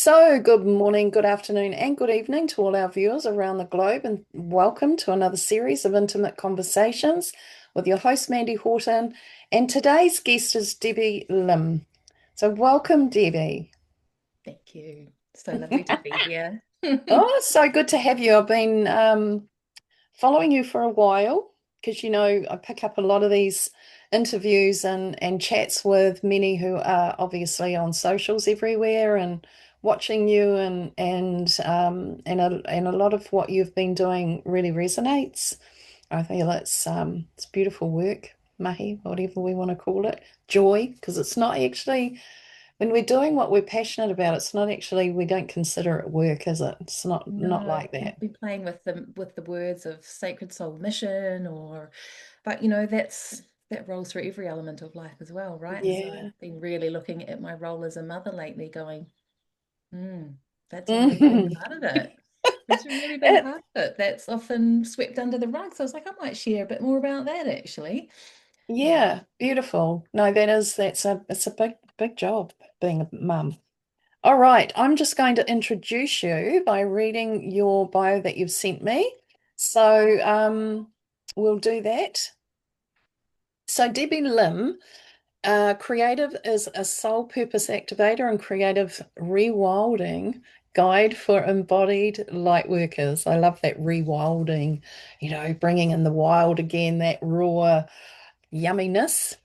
So, good morning, good afternoon, and good evening to all our viewers around the globe, and welcome to another series of intimate conversations with your host, Mandy Horton. And today's guest is Debbie Lim. So, welcome, Debbie. Thank you. So lovely to be here. Oh, so good to have you. I've been following you for a while because I pick up a lot of these interviews and chats with many who are obviously on socials everywhere and watching you and a lot of what you've been doing really resonates. I feel it's beautiful work, mahi, whatever we want to call it, joy, because it's not actually when we're doing what we're passionate about, it's not actually we don't consider it work, is it? It's not No, like that. I've been playing with the words of sacred soul mission but that rolls through every element of life as well, right? And so Yeah. I've been really looking at my role as a mother lately, going, hmm, that's a really big Mhm. part of it. It's a really big It, part of it. That's often swept under the rug. So I was like, I might share a bit more about that actually. Yeah. yeah, beautiful. No, it's a big job being a mum. All right, I'm just going to introduce you by reading your bio that you've sent me. So we'll do that. So Debbie Lim, creative is a soul purpose activator and creative rewilding guide for embodied light workers. I love that rewilding, bringing in the wild again, that raw yumminess.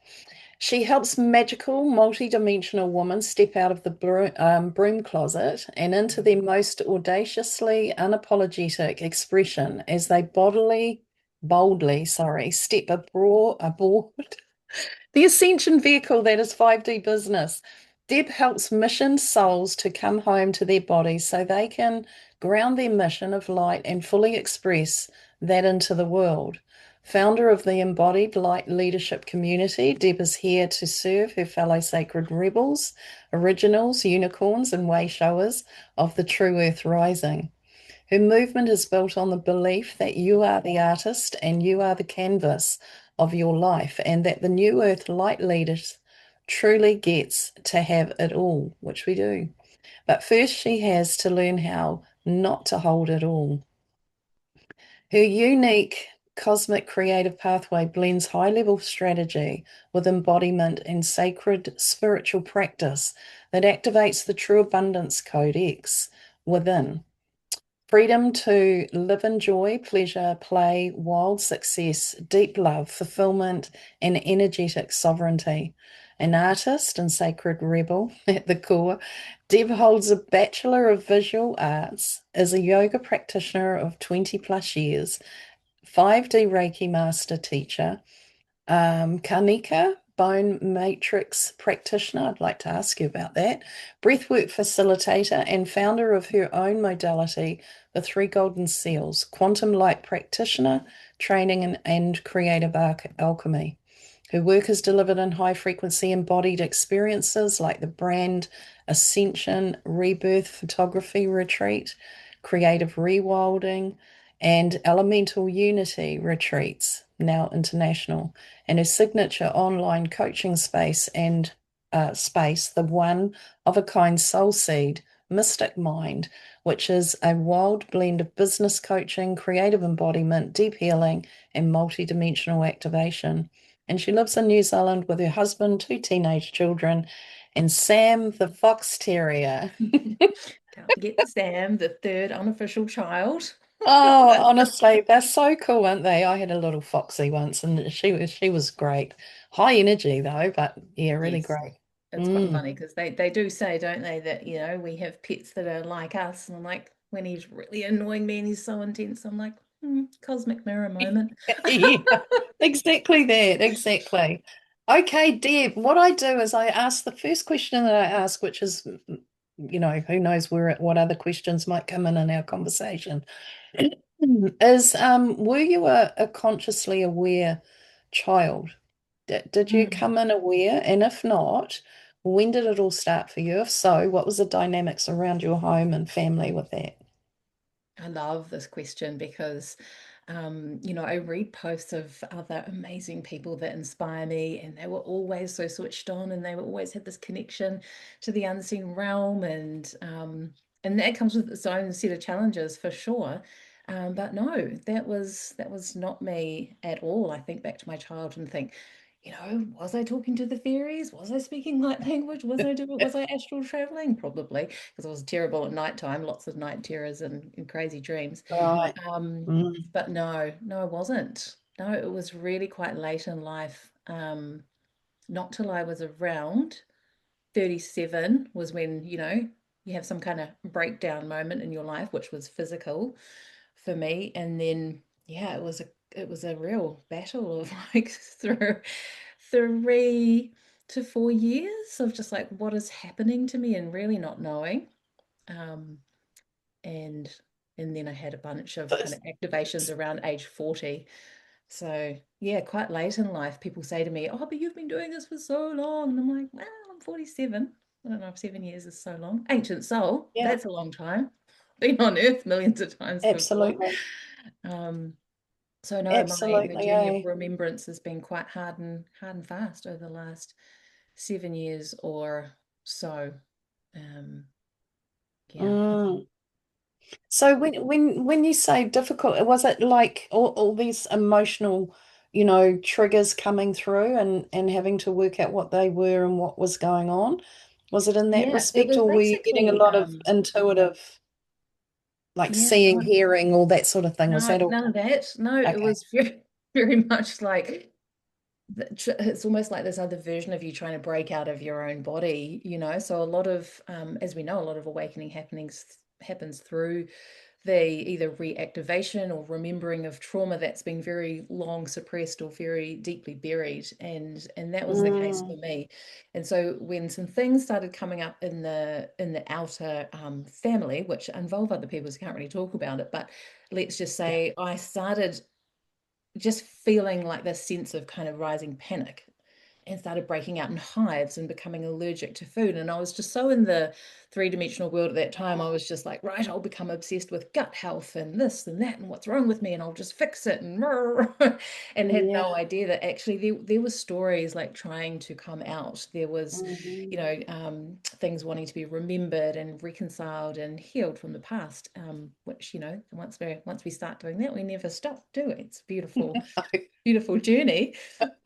She helps magical, multi-dimensional women step out of the broom closet and into their most audaciously unapologetic expression as they boldly, step aboard the ascension vehicle that is 5D business. Deb helps mission souls to come home to their bodies so they can ground their mission of light and fully express that into the world. Founder of the emBODYed Light Leadership Community, Deb is here to serve her fellow sacred rebels, originals, unicorns, and way showers of the true earth rising. Her movement is built on the belief that you are the artist and you are the canvas of your life, and that the new earth light leaders truly gets to have it all, which we do. But first, she has to learn how not to hold it all. Her unique cosmic creative pathway blends high level strategy with embodiment and sacred spiritual practice that activates the true abundance codex within. Freedom to live in joy, pleasure, play, wild success, deep love, fulfillment, and energetic sovereignty. An artist and sacred rebel at the core, Deb holds a Bachelor of Visual Arts, is a yoga practitioner of 20 plus years, 5D Reiki master teacher, Karnika, bone matrix practitioner. I'd like to ask you about that. Breathwork facilitator and founder of her own modality, the Three Golden Seals, quantum light practitioner, training and creative alchemy. Her work is delivered in high frequency embodied experiences like the brand Ascension Rebirth Photography Retreat, Creative Rewilding, and Elemental Unity Retreats, now international, and her signature online coaching space, the one of a kind soul seed, Mystic Mind, which is a wild blend of business coaching, creative embodiment, deep healing, and multidimensional activation. And she lives in New Zealand with her husband, two teenage children, and Sam the Fox Terrier. Can't forget the Sam, the third unofficial child. Oh, honestly, they're so cool, aren't they? I had a little foxy once, and she was great. High energy though, but yeah, really Yes, great. it's quite Mm. funny because they do say, don't they, that we have pets that are like us. And I'm like, when he's really annoying me and he's so intense, I'm like, cosmic mirror moment. Yeah, exactly that, exactly. Okay, Deb, what I do is I ask the first question that I ask, which is, who knows what other questions might come in our conversation, is were you a consciously aware child? Did you Mm. come in aware? And if not, when did it all start for you? If so, what was the dynamics around your home and family with that? I love this question because I read posts of other amazing people that inspire me, and they were always so switched on, and they were always had this connection to the unseen realm, and that comes with its own set of challenges for sure. But no, that was not me at all. I think back to my childhood and think, was I talking to the fairies? Was I speaking light language? Was I astral traveling? Probably, because I was terrible at nighttime, lots of night terrors and crazy dreams. Right. Um, Mm. but no, no, I wasn't. No, it was really quite late in life. Not till I was around 37 was when, you have some kind of breakdown moment in your life, which was physical for me. And then, yeah, it was a real battle of like through 3 to 4 years of just like what is happening to me and really not knowing. Um, and and then I had a bunch of So kind of activations around age 40. So yeah, quite late in life, people say to me, "Oh, but you've been doing this for so long." And I'm like, "Well, I'm 47. I don't know if 7 years is so long. Ancient soul, yeah, that's a long time. Been on earth millions of times before." absolutely. Um, so no, my Absolutely, journey of eh? remembrance has been quite hard and fast over the last 7 years or so. Um, yeah. Mm. So when you say difficult, was it like all these emotional, triggers coming through and having to work out what they were and what was going on? Was it in that Yeah, it respect, was or were you getting a basically lot of intuitive, like yeah, seeing, no, hearing, all that sort of thing? Was no, that all? none of that. No, it Okay. was very, very much like it's almost like this other version of you trying to break out of your own body. So a lot of, as we know, a lot of awakening happenings happens through the either reactivation or remembering of trauma that's been very long suppressed or very deeply buried, and that was the case for Mm, me. And so when some things started coming up in the outer family, which involve other people, so can't really talk about it, but let's just yeah. say I started just feeling like this sense of kind of rising panic and started breaking out in hives and becoming allergic to food. And I was just so in the three-dimensional world at that time. I was just like, right, I'll become obsessed with gut health and this and that and what's wrong with me, and I'll just fix it and and had Yeah. no idea that actually there were stories like trying to come out. There was, Hmm. things wanting to be remembered and reconciled and healed from the past. Which once we start doing that, we never stop, do we? It's a beautiful journey,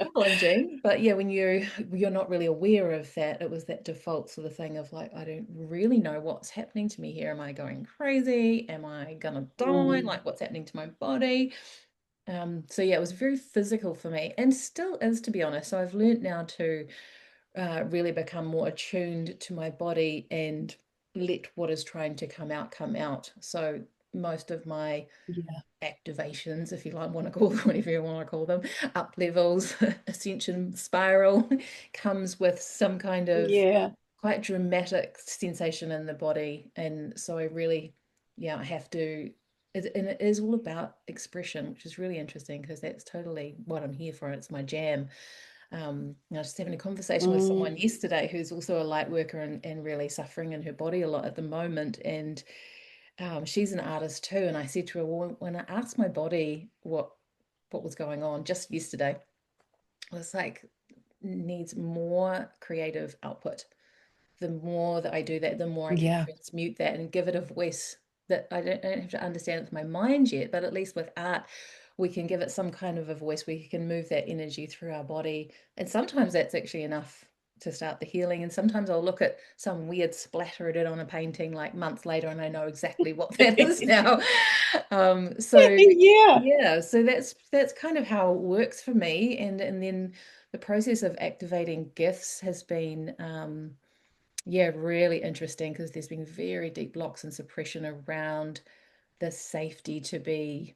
challenging, but yeah, when you're not really aware of that, it was that default sort of thing of like, I don't really know what's happening to me here. Am I going crazy? Am I gonna die? Mm, Like, what's happening to my body? So yeah, it was very physical for me, and still is, to be honest. So I've learned now to really become more attuned to my body and let what is trying to come out. So most of my yeah. activations, if you like, want to call them whatever you want to call them, up levels, ascension spiral, comes with some kind of Yeah. quite dramatic sensation in the body. And so I really, yeah, I have to, and it is all about expression, which is really interesting because that's totally what I'm here for. It's my jam. I was just having a conversation with someone Mm, yesterday who's also a light worker and really suffering in her body a lot at the moment. And she's an artist too. And I said to her, well, when I asked my body what was going on just yesterday, I was like, needs more creative output. The more that I do that, the more I can yeah. transmute that and give it a voice that I don't have to understand it with my mind yet, but at least with art, we can give it some kind of a voice. We can move that energy through our body. And sometimes that's actually enough to start the healing. And sometimes I'll look at some weird splatter it on a painting like months later, and I know exactly what that is now. So Yeah. yeah, so that's kind of how it works for me. And then the process of activating gifts has been yeah, really interesting because there's been very deep blocks and suppression around the safety to be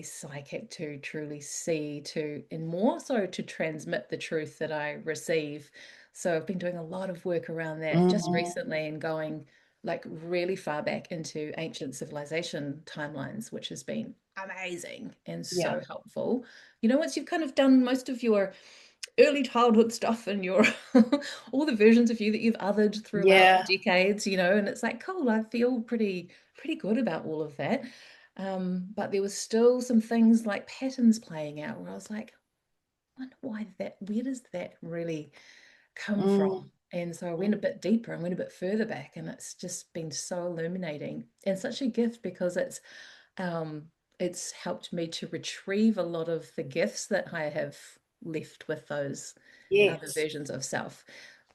psychic, to truly see, and more so to transmit the truth that I receive. So I've been doing a lot of work around that just Mm, recently and going like really far back into ancient civilization timelines, which has been amazing and yeah. so helpful. Once you've kind of done most of your early childhood stuff and your all the versions of you that you've othered throughout the Yeah. decades, and it's like, cool, I feel pretty good about all of that. But there was still some things like patterns playing out where I was like, I wonder where does that really come Mm, from? And so I went a mm. bit deeper, I went a bit further back, and it's just been so illuminating and such a gift because um, it's helped me to retrieve a lot of the gifts that I have left with those other Yes. versions of self.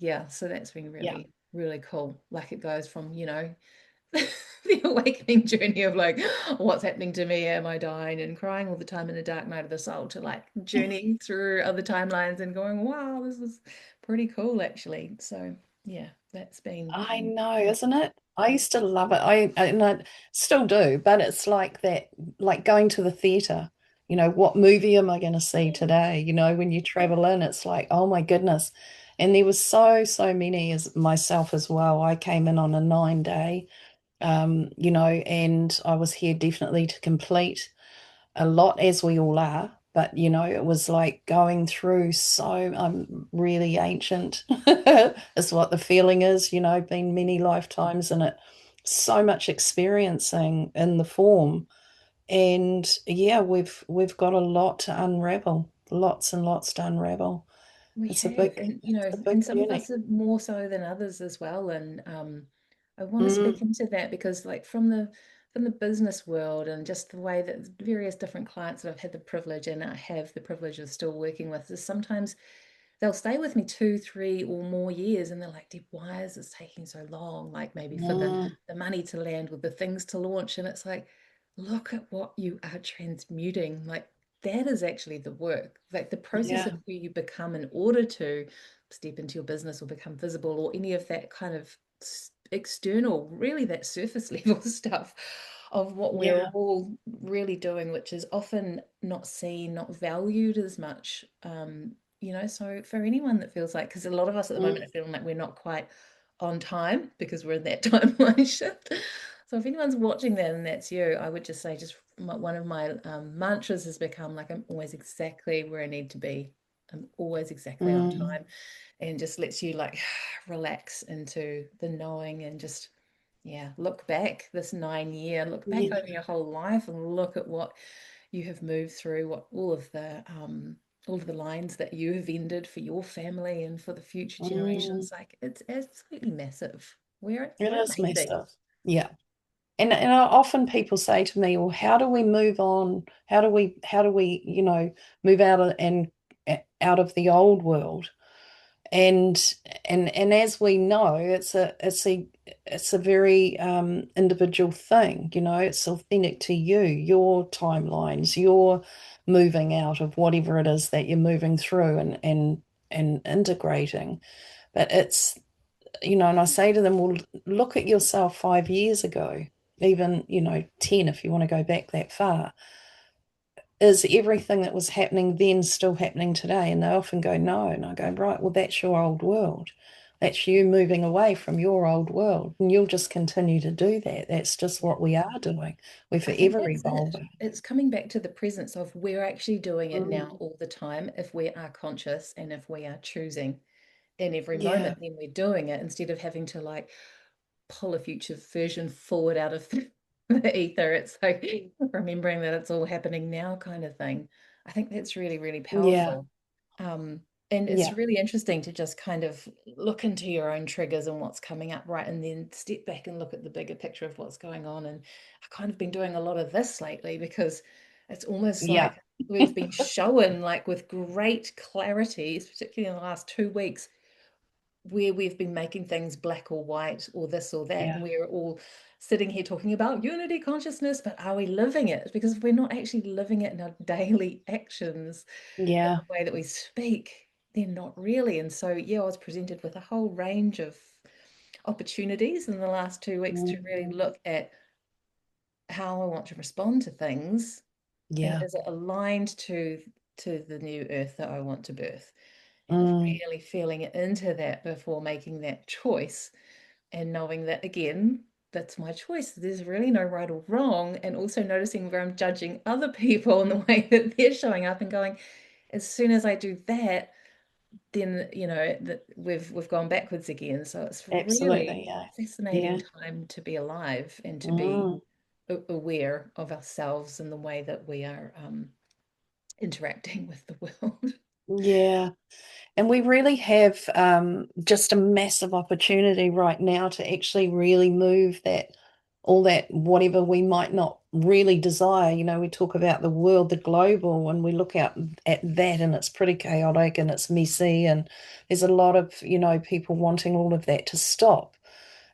Yeah, so that's been Yeah. really, really cool. Like it goes from, the awakening journey of like, what's happening to me? Am I dying? And crying all the time in the dark night of the soul to like journeying through other timelines and going, wow, this is pretty cool actually. So yeah, that's been I know, isn't it? I used to love it. And I still do, but it's like that, like going to the theater. What movie am I going to see today? When you travel in, it's like, oh my goodness. And there was so many as myself as well. I came in on a 9 day, and I was here definitely to complete a lot, as we all are. But it was like going through so I'm really ancient is what the feeling is, been many lifetimes in it, so much experiencing in the form. And yeah, we've got a lot to unravel, lots and lots to unravel. We It's a have, big, and it's a big and some of journey. us are more so than others as well. And I want to speak Mm, into that because, like, from the business world and just the way that various different clients that I've had the privilege and I have the privilege of still working with is sometimes they'll stay with me 2, 3 or more years, and they're like, Deb, why is this taking so long? Like maybe for mm, the money to land with the things to launch, and it's like, look at what you are transmuting. Like that is actually the work, like the process of yeah, who you become in order to step into your business or become visible or any of that kind of external, really that surface level stuff of what we're yeah, all really doing, which is often not seen, not valued as much. So for anyone that feels like, because a lot of us at the moment are mm, feeling like we're not quite on time because we're in that timeline shift. So if anyone's watching that and that's you, I would just say, just one of my mantras has become like, I'm always exactly where I need to be. I'm always exactly on mm, time, and just lets you like relax into the knowing and just, yeah, look back this 9 year, look back yeah, over your whole life and look at what you have moved through, what all of the lines that you have ended for your family and for the future mm. generations. Like it's absolutely massive. It We're is amazing. massive. Yeah. And often people say to me, well, how do we move on? How do we, move out of the old world? And and as we know, it's a very individual thing, it's authentic to you, your timelines, your moving out of whatever it is that you're moving through and integrating. But and I say to them, well, look at yourself 5 years ago, even, 10, if you want to go back that far. Is everything that was happening then still happening today? And they often go, no. And I go, right, well, that's your old world. That's you moving away from your old world. And you'll just continue to do that. That's just what we are doing. We're I think forever that's it. evolving. It's coming back to the presence of we're actually doing it now Mm, all the time if we are conscious and if we are choosing in every yeah, moment, then we're doing it instead of having to like pull a future version forward out of the ether. It's like remembering that it's all happening now kind of thing. I think that's really, really yeah, powerful. Um, and it's yeah, really interesting to just kind of look into your own triggers and what's coming up, right? And then step back and look at the bigger picture of what's going on. And I've kind of been doing a lot of this lately because it's almost yeah, like we've been shown like with great clarity, particularly in the last 2 weeks, where we've been making things black or white or this or that, and yeah, we're all sitting here talking about unity consciousness, but are we living it? Because if we're not actually living it in our daily actions in yeah. the way that we speak, then not really. And so, yeah, I was presented with a whole range of opportunities in the last 2 weeks to really Mm, look at how I want to respond to things, and yeah. is it aligned to the new earth that I want to birth, and Mm, really feeling into that before making that choice, and knowing that again, that's my choice. There's really no right or wrong, and also noticing where I'm judging other people and the way that they're showing up and going, as soon as I do that, then that we've gone backwards again. So it's really absolutely. Yeah. fascinating Yeah. time to be alive and to be Mm, aware of ourselves and the way that we are interacting with the world. Yeah. And we really have just a massive opportunity right now to actually really move that, all that, whatever we might not really desire. You know, we talk about the world, the global, and we look out at that, and it's pretty chaotic and it's messy, and there's a lot of, people wanting all of that to stop.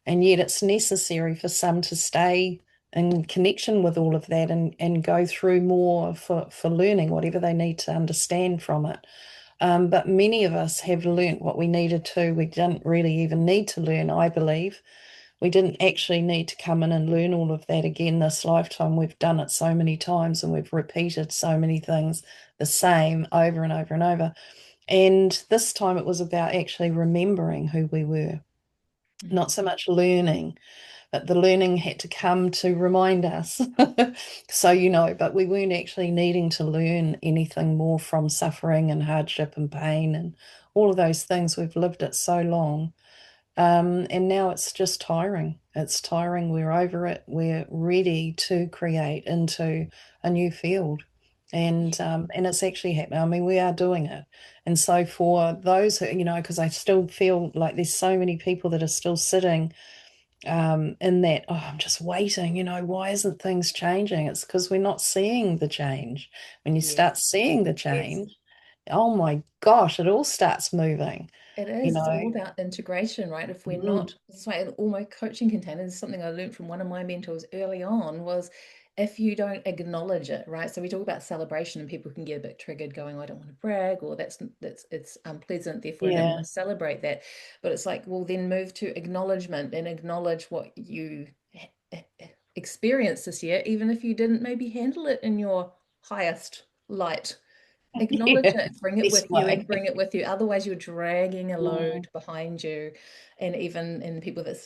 And yet it's necessary for some to stay in connection with all of that and go through more for learning whatever they need to understand from it. But many of us have learnt what we needed to. We didn't really even need to learn, I believe. We didn't actually need to come in and learn all of that again this lifetime. We've done it so many times and we've repeated so many things the same over and over and over. And this time it was about actually remembering who we were, not so much learning, but the learning had to come to remind us. So, but we weren't actually needing to learn anything more from suffering and hardship and pain and all of those things. We've lived it so long. And now it's just tiring. It's tiring. We're over it. We're ready to create into a new field. And it's actually happening. I mean, we are doing it. And so for those who, because I still feel like there's so many people that are still sitting in that, oh, I'm just waiting, why isn't things changing? It's because we're not seeing the change. When you Yes, start seeing the yes. change, oh my gosh, it all starts moving, It you is. It's all know. about integration, right? If we're Mm, not, it's like in all my coaching containers, something I learned from one of my mentors early on was if you don't acknowledge it, right? So we talk about celebration and people can get a bit triggered going, I don't want to brag, or that's it's unpleasant, therefore I don't want yeah, to celebrate that. But it's like, well, then move to acknowledgement and acknowledge what you experienced this year, even if you didn't maybe handle it in your highest light. Acknowledge yeah, it, bring it best with you, way. and bring it with you. Otherwise, you're dragging a Mm, load behind you. And even in people that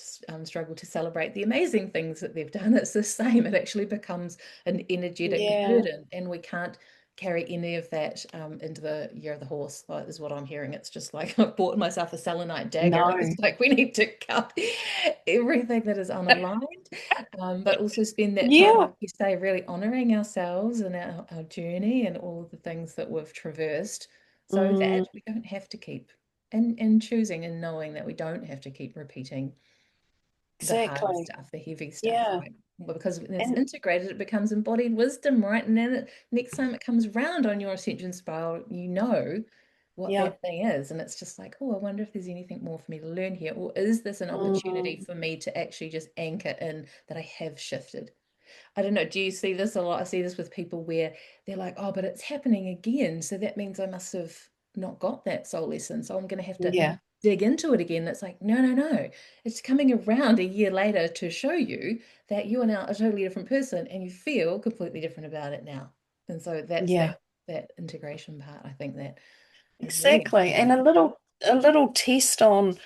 struggle to celebrate the amazing things that they've done, it's the same. It actually becomes an energetic yeah, burden, and we can't carry any of that into the year of the horse, is what I'm hearing. It's just like I've bought myself a selenite dagger. It's no, like we need to cut everything that is unaligned, but also spend that time, yeah, like you say, really honoring ourselves and our journey and all of the things that we've traversed so that mm, we don't have to keep and choosing and knowing that we don't have to keep repeating the hard exactly. stuff, the heavy stuff, Yeah, right? Well, because when it's and integrated, it becomes embodied wisdom, right? And then next time it comes round on your ascension spiral, you know what yeah, that thing is. And it's just like, oh, I wonder if there's anything more for me to learn here. Or is this an opportunity mm, for me to actually just anchor in that I have shifted? I don't know. Do you see this a lot? I see this with people where they're like, oh, but it's happening again. So that means I must have not got that soul lesson. So I'm going to have to yeah, dig into it again. It's like, no, no, no. It's coming around a year later to show you that you are now a totally different person and you feel completely different about it now. And so that's yeah. that integration part. I think that is really Exactly. And important. a little test on,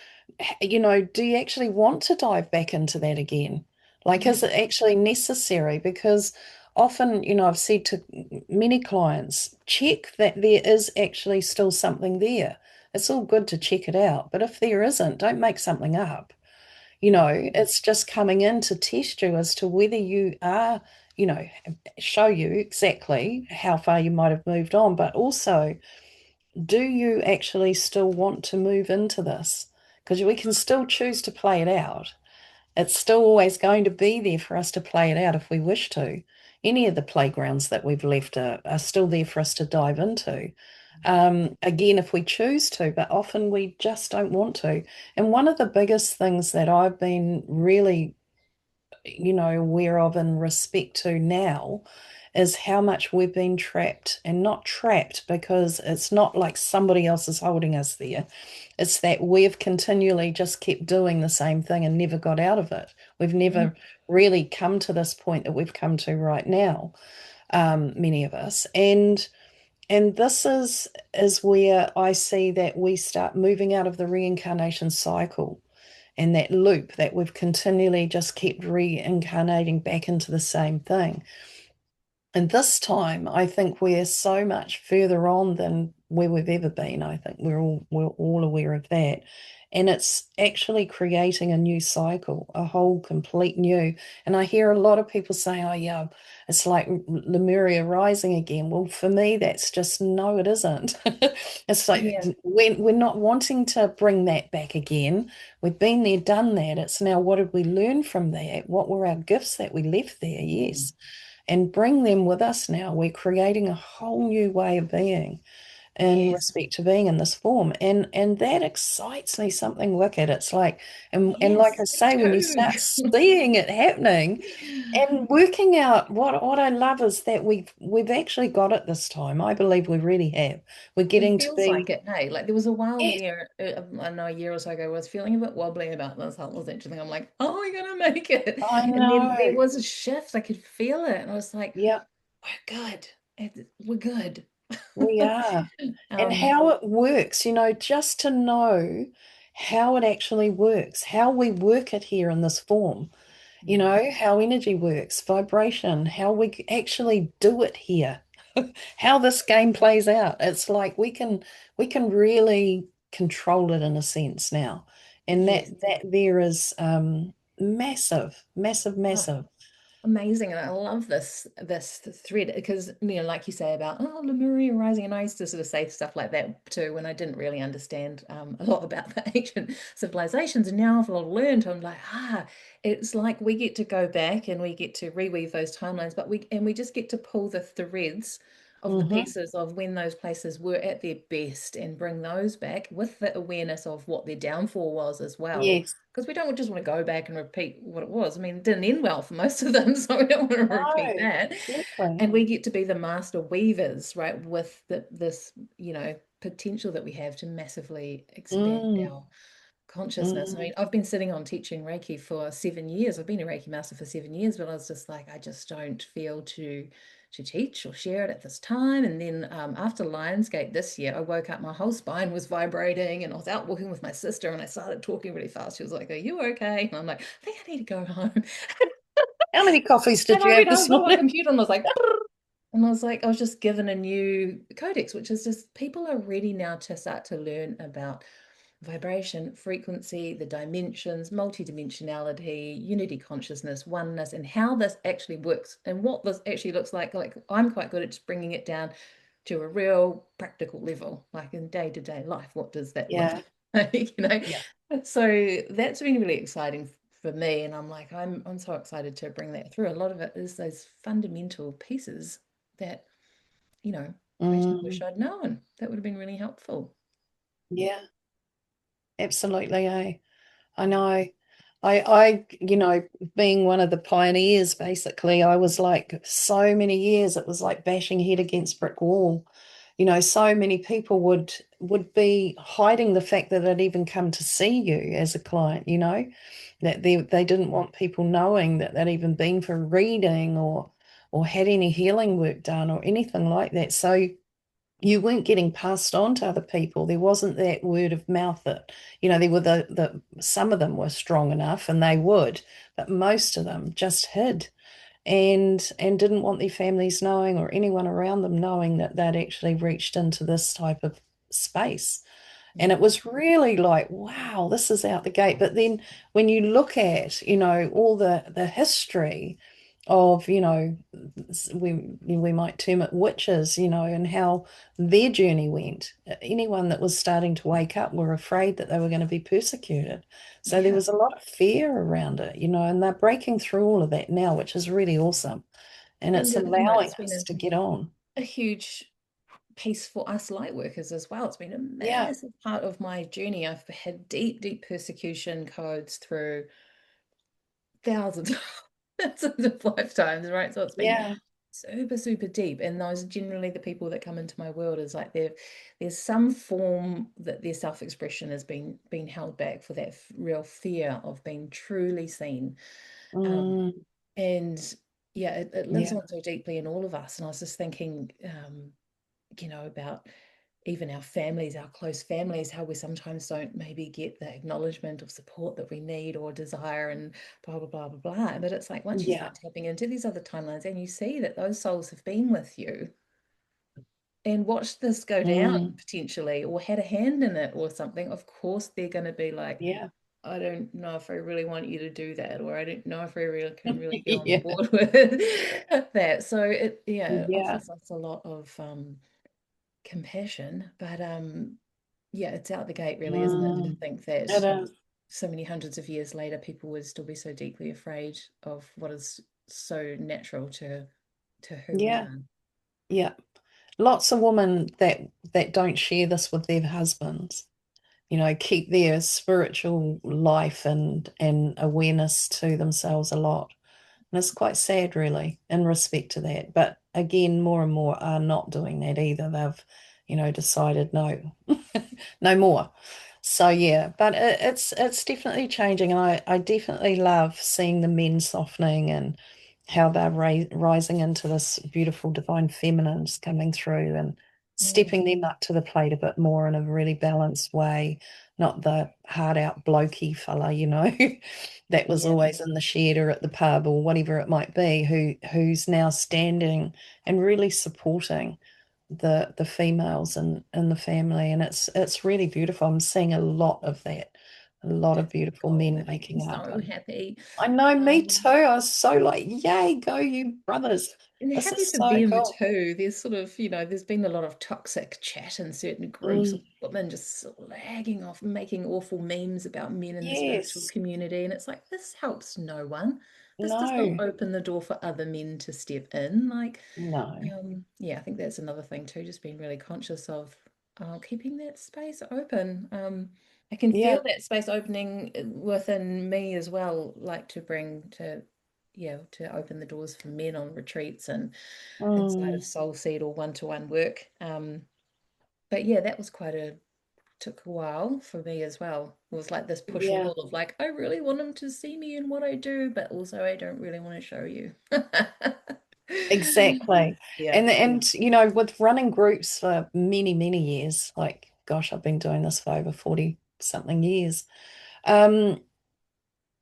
do you actually want to dive back into that again? Like, Yeah. is it actually necessary? Because often, I've said to many clients, check that there is actually still something there. It's all good to check it out, but if there isn't, don't make something up. Yeah. It's just coming in to test you as to whether you are, show you exactly how far you might have moved on, but also, do you actually still want to move into this? Because we can still choose to play it out. It's still always going to be there for us to play it out if we wish to. Any of the playgrounds that we've left are still there for us to dive into. Again, if we choose to, but often we just don't want to. And one of the biggest things that I've been really, aware of and respect to now is how much we've been trapped, and not trapped because it's not like somebody else is holding us there. It's that we've continually just kept doing the same thing and never got out of it. We've Mhm. never really come to this point that we've come to right now, many of us. And this is where I see that we start moving out of the reincarnation cycle and that loop that we've continually just kept reincarnating back into the same thing. And this time, I think we're so much further on than where we've ever been. I think we're all aware of that. and it's actually creating a new cycle, a whole complete new. And I hear a lot of people say, oh yeah, it's like Lemuria rising again. Well, for me, that's just no, it isn't. It's like Yeah. we're not wanting to bring that back again. We've been there, done that. It's now, what did we learn from that? What were our gifts that we left there? Mm. Yes. And bring them with us now. We're creating a whole new way of being in Yes. respect to being in this form. And that excites me something wicked. It's like, and like I Yes, me say, when you too. start seeing it happening and working out, what I love is that we've actually got it this time. I believe we really have. We're It getting to feels like be, it, hey. Like there was a while yes, there, I know a year or so ago, I was feeling a bit wobbly about this whole ascension thing. I'm like, oh, we're gonna make it. I And then know. there was a shift. I could feel it. And I was like, Yeah, we're good. We're good. we are. And Um, how it works, just to know how it actually works, how we work it here in this form. mm, How energy works, vibration, how we actually do it here, how this game plays out. It's like we can really control it in a sense now. And that yes. that there is massive, massive, Oh, massive. amazing. And I love this thread because, like you say about, oh, Lemuria rising. And I used to sort of say stuff like that too when I didn't really understand a lot about the ancient civilizations. And now I've all learned, I'm like, it's like we get to go back and we get to reweave those timelines, but we just get to pull the threads of the Hmm. pieces of when those places were at their best and bring those back with the awareness of what their downfall was as well, Yes. because we don't just want to go back and repeat what it was. I mean, it didn't end well for most of them, so we don't want to repeat No, that. exactly. And we get to be the master weavers, right, with this, potential that we have to massively expand Mm, our consciousness. I mm. mean, I've been sitting on teaching Reiki for 7 years. I've been a Reiki master for 7 years, but I was just like, I just don't feel to teach or share it at this time. And then after Lionsgate this year, I woke up, my whole spine was vibrating, and I was out walking with my sister, and I started talking really fast. She was like, "Are you okay?" And I'm like, "I think I need to go home." How many coffees And did you I have went this home, got my morning? computer, and I was like, and I was like, I was just given a new codex, which is just people are ready now to start to learn about vibration, frequency, the dimensions, multidimensionality, unity consciousness, oneness, and how this actually works and what this actually looks like. Like I'm quite good at just bringing it down to a real practical level, like in day-to-day life. What does that look Yeah, like? yeah. So that's been really exciting for me, and I'm like, I'm so excited to bring that through. A lot of it is those fundamental pieces that, I just wish Mm, I'd known. That would have been really helpful. yeah, absolutely. I know. I, being one of the pioneers, basically, I was like so many years, it was like bashing head against brick wall. So many people would be hiding the fact that they'd even come to see you as a client, that they didn't want people knowing that they'd even been for reading or had any healing work done or anything like that. So you weren't getting passed on to other people. There wasn't that word of mouth that, there were some of them were strong enough and they would, but most of them just hid and didn't want their families knowing or anyone around them knowing that they'd actually reached into this type of space. And it Yeah. was really like, wow, this is out the gate. But then when you look at, all the history of, we might term it witches, and how their journey went. Anyone that was starting to wake up were afraid that they were going to be persecuted. So there Yeah. was a lot of fear around it, and they're breaking through all of that now, which is really awesome. And And it's it's allowing been us to get on. a huge piece for us light workers as well. It's been a Yeah, massive part of my journey. I've had deep, deep persecution codes through thousands, thousands of lifetimes, right? So it's been yeah, super, super deep. And those are generally the people that come into my world is like there's some form that their self-expression has been held back for that real fear of being truly seen. Um, mm, and yeah, it lives yeah, on so deeply in all of us. And I was just thinking, about even our families, our close families, how we sometimes don't maybe get the acknowledgement of support that we need or desire and blah, blah, blah, blah, blah. But it's like once you yeah, start tapping into these other timelines and you see that those souls have been with you and watched this go down Mm, potentially, or had a hand in it or something, of course they're going to be like, yeah. I don't know if I really want you to do that, or I don't know if I really can really get on Yeah. board with that. So it, yeah, it Yeah. offers us a lot of compassion, but yeah, it's out the gate really, isn't it? To Mm, think that it is. so many hundreds of years later, people would still be so deeply afraid of what is so natural to who we Yeah. are. Yeah. Lots of women that don't share this with their husbands, keep their spiritual life and awareness to themselves a lot. And it's quite sad, really, in respect to that. But again, more and more are not doing that either. They've, decided no, no more. So yeah, but it's definitely changing, and I definitely love seeing the men softening and how they're rising into this beautiful divine feminines coming through and Mm, stepping them up to the plate a bit more in a really balanced way, not the hard out blokey fella, that was yeah, always in the shed or at the pub or whatever it might be, who's now standing and really supporting the females in the family, and it's really beautiful. I'm seeing a lot of that, a lot of that's beautiful cool. men That makes me waking up, so and happy. I know, me Um, too. I was so like, yay, go you brothers. and This happy is for so them cool. too. There's sort of, there's been a lot of toxic chat in certain groups of Mm, women just slagging off, making awful memes about men in the spiritual yes. community. And it's like, this helps no one. This does not No. open the door for other men to step in. Like, No. yeah, I think that's another thing too, just being really conscious of keeping that space open. I can Yeah. feel that space opening within me as well, like to bring to, yeah, to open the doors for men on retreats and inside of Mm, Soul Seed or one-to-one work. But yeah, that was took a while for me as well. It was like this push and yeah. pull of like, I really want them to see me in what I do, but also I don't really want to show you. Exactly. Yeah. And with running groups for many, many years, like gosh, I've been doing this for over 40 something years. Um,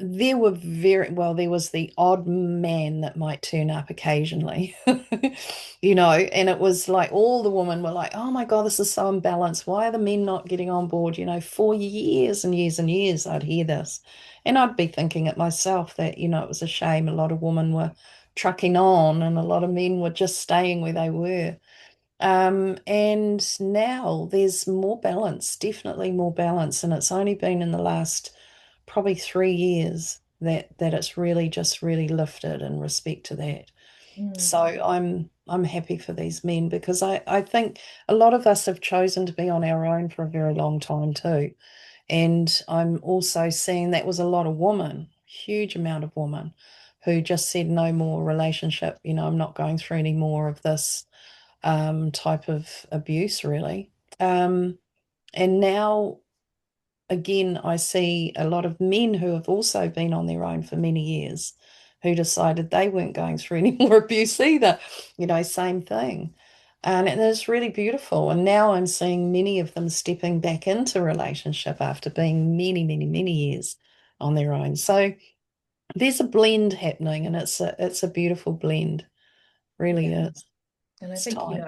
there was the odd man that might turn up occasionally, and it was like all the women were like, oh my God, this is so imbalanced. Why are the men not getting on board? For years and years and years, I'd hear this. And I'd be thinking it myself that, it was a shame. A lot of women were trucking on and a lot of men were just staying where they were. And now there's more balance, definitely more balance. And it's only been in the last probably 3 years that it's really just really lifted in respect to that. Mm, So I'm happy for these men because I think a lot of us have chosen to be on our own for a very long time too. And I'm also seeing that was a lot of women, huge amount of women who just said no more relationship. I'm not going through any more of this type of abuse, really. Um, and now, again, I see a lot of men who have also been on their own for many years who decided they weren't going through any more abuse either. Same thing. And it is really beautiful. And now I'm seeing many of them stepping back into relationship after being many, many, many years on their own. So there's a blend happening, and it's a beautiful blend. Really yeah. is. And I It's think, time.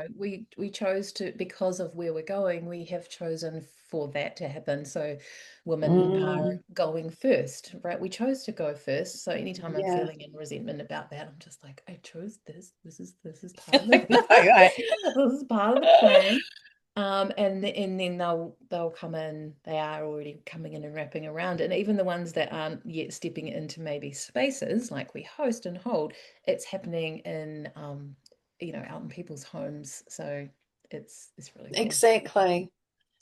we chose to, because of where we're going, we have chosen for that to happen. So women are Mm, going first, right? We chose to go first. So anytime I'm yeah. feeling any resentment about that, I'm just like, I chose this. This is part of No, I, this is part of the plan. And then they'll come in, they are already coming in and wrapping around. And even the ones that aren't yet stepping into maybe spaces like we host and hold, it's happening in out in people's homes. So it's really cool. exactly.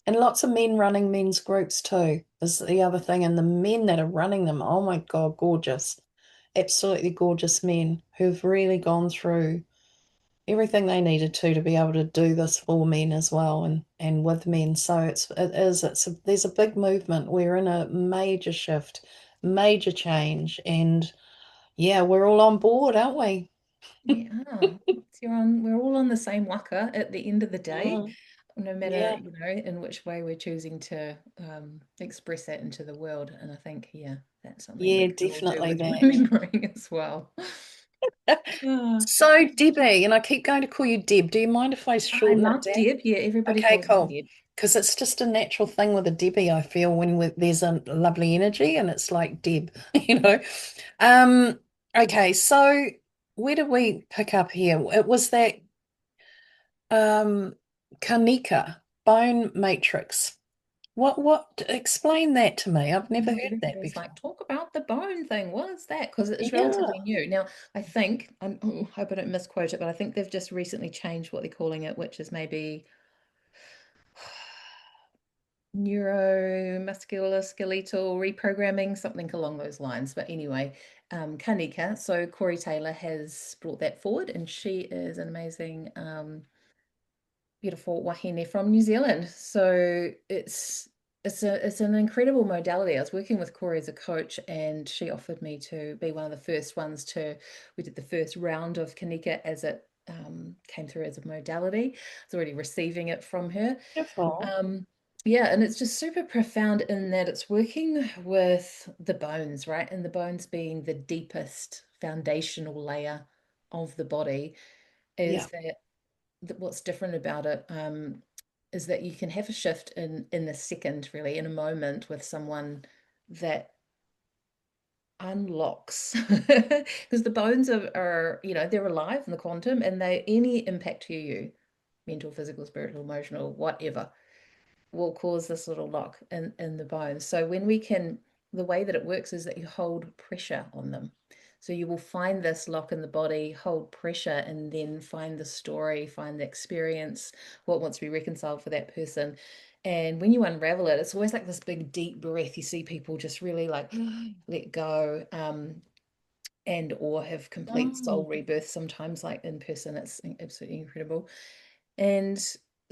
And lots of men running men's groups too is the other thing. And the men that are running them, oh my God, gorgeous. Absolutely gorgeous men who've really gone through everything they needed to be able to do this for men as well and with men. So there's a big movement. We're in a major shift, major change, and yeah, we're all on board, aren't we? We are. We're all on the same waka at the end of the day, Mm, no matter, yeah, in which way we're choosing to express that into the world. And I think, yeah, that's something we yeah, could all do definitely with that. remembering as well. Ah, So, Debbie, and I keep going to call you Deb. Do you mind if I I shorten it love down? Deb. Yeah, everybody Okay, calls me cool. Deb. Because it's just a natural thing with a Debbie, I feel, when there's a lovely energy and it's like Deb, you know. Um, okay, so where did we pick up here? It was that um Kanika bone matrix. Explain that to me. I've never No, heard that everybody's like, before. talk about the bone thing. What is that? Because it's Yeah. relatively new. Now, I think, hope I don't misquote it, but I think they've just recently changed what they're calling it, which is maybe neuromuscular skeletal reprogramming, something along those lines. But anyway, Kanika, so Corey Taylor has brought that forward, and she is an amazing, beautiful wahine from New Zealand. So it's an incredible modality. I was working with Corey as a coach, and she offered me to be one of the first ones to. We did the first round of Kanika as it came through as a modality. I was already receiving it from her. Beautiful. Um, yeah, and it's just super profound in that it's working with the bones, right? And the bones being the deepest foundational layer of the body, Yeah. is that what's different about it is that you can have a shift in a second, really, in a moment with someone that unlocks because the bones are, they're alive in the quantum, and they any impact to you, mental, physical, spiritual, emotional, whatever, will cause this little lock in the bones. So when we can, the way that it works is that you hold pressure on them. So you will find this lock in the body, hold pressure, and then find the story, find the experience, what wants to be reconciled for that person. And when you unravel it, it's always like this big deep breath. You see people just really like let go, and or have complete soul Mm, rebirth sometimes, like in person. It's absolutely incredible. And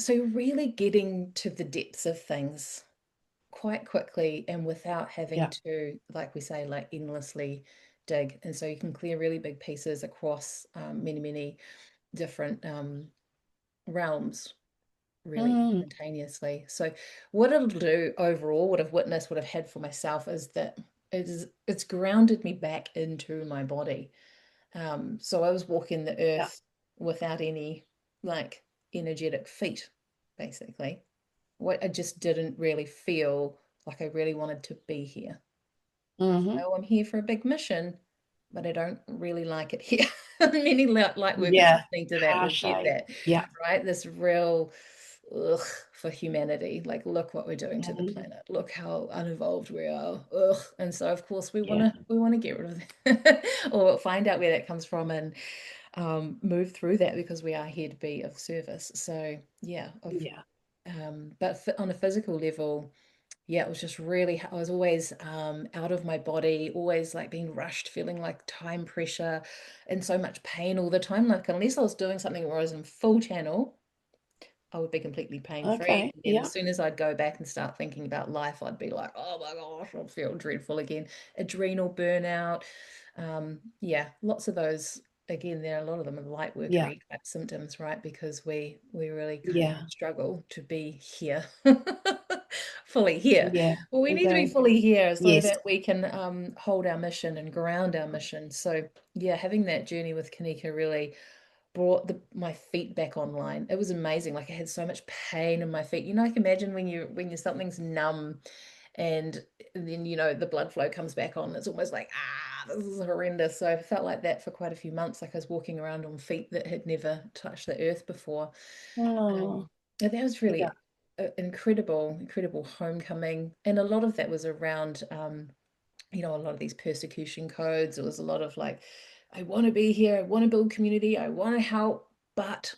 so really getting to the depths of things quite quickly and without having yeah. to, like we say, like endlessly dig. And so you can clear really big pieces across many, many different realms really Mm, instantaneously. So what it'll do overall, what I've witnessed, what I've had for myself, is that it's grounded me back into my body. So I was walking the yeah. earth without any like energetic feet, basically. What I just didn't really feel like I really wanted to be here. Hmm. So I'm here for a big mission, but I don't really like it here. Many light workers Yeah. listening to that will Harsh, get eh? that, Yeah. right? This real ugh for humanity. Like, look what we're doing to the Mm, planet. Look how unevolved we are. Ugh. And so, of course, yeah. we want to get rid of that, or find out where that comes from, and move through that, because we are here to be of service. So, yeah, Yeah. but on a physical level, yeah, it was just really, I was always out of my body, always like being rushed, feeling like time pressure and so much pain all the time. Like, unless I was doing something where I was in full channel, I would be completely pain free. Okay. And then Yeah. as soon as I'd go back and start thinking about life, I'd be like, oh my gosh, I'll feel dreadful again. Adrenal burnout. Yeah, lots of those. Again, there are a lot of them are light Yeah. workery type symptoms, right? Because we really kind of Yeah. struggle to be here, fully here. Yeah. Well, we We need to be do. fully here so Yes. that we can hold our mission and ground our mission. So yeah, having that journey with Kanika really brought my feet back online. It was amazing. Like, I had so much pain in my feet. Like, imagine when you something's numb, and then the blood flow comes back on. It's almost like, this is horrendous. So I felt like that for quite a few months. Like, I was walking around on feet that had never touched the earth before. Oh, And that was yeah. really incredible, incredible homecoming. And a lot of that was around a lot of these persecution codes. It was a lot of like, I want to be here, I want to build community, I want to help, but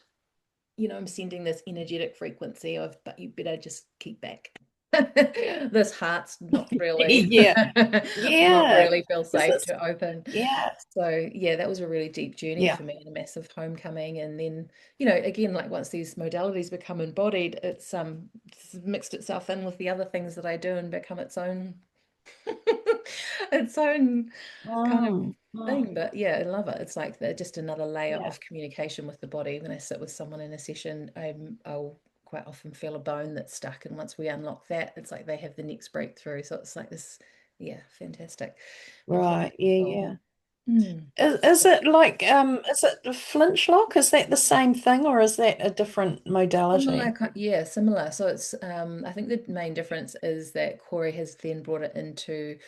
I'm sending this energetic frequency of, but you better just keep back. This heart's not really Yeah. not Yeah. really feel Is safe this? to open. Yeah. So yeah, that was a really deep journey Yeah. for me, and a massive homecoming. And then, again, like, once these modalities become embodied, it's mixed itself in with the other things that I do and become its own its own kind of Mm, mm, thing. But yeah, I love it. It's like just another layer yeah. of communication with the body. When I sit with someone in a session, I'll quite often feel a bone that's stuck, and once we unlock that, it's like they have the next breakthrough. So it's like this, yeah, fantastic, Right. incredibly Yeah. cool. Yeah. Mm. Is it like is it a flintlock? Is that the same thing or is that a different Similar, modality? yeah, similar. So it's I think the main difference is that Corey has then brought it into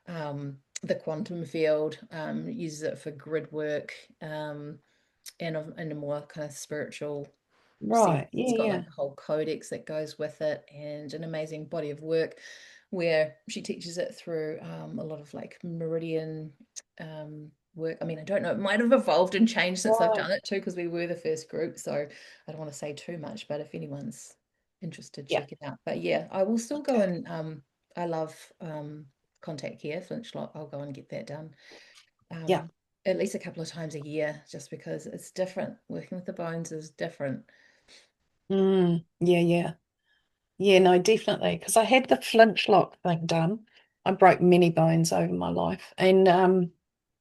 the quantum field, uses it for grid work, and in a more kind of spiritual sense. Right. It's Yeah, got yeah. like a whole codex that goes with it and an amazing body of work where she teaches it through a lot of like meridian work. I mean, I don't know, it might have evolved and changed since I've Right. done it too, because we were the first group. So I don't want to say too much, but if anyone's interested, Yeah. check it out. But yeah, I will still go Okay. and I love contact care, flintlock. I'll go and get that done Yeah. um, at least a couple of times a year, just because it's different. Working with the bones is different. Yeah, yeah. Yeah, no, definitely. Because I had the flintlock thing done. I broke many bones over my life. And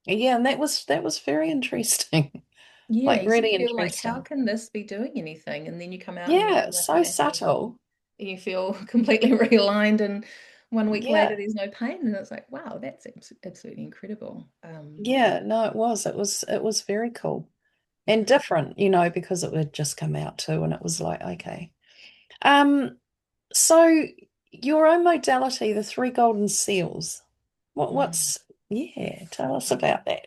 yeah, and that was very interesting. Yeah, Like you sort of really feel like, how interesting. can this be doing anything? And then you come out and you Yeah, do it's like a so massive, subtle. and you feel completely realigned. And 1 week later, Yeah. there's no pain, and it's like, wow, that's absolutely incredible. Yeah, no, it was very cool and Yeah. different, because it would just come out too, and it was like, okay. Um, so your own modality, the three golden seals, Mm. yeah, tell us about that.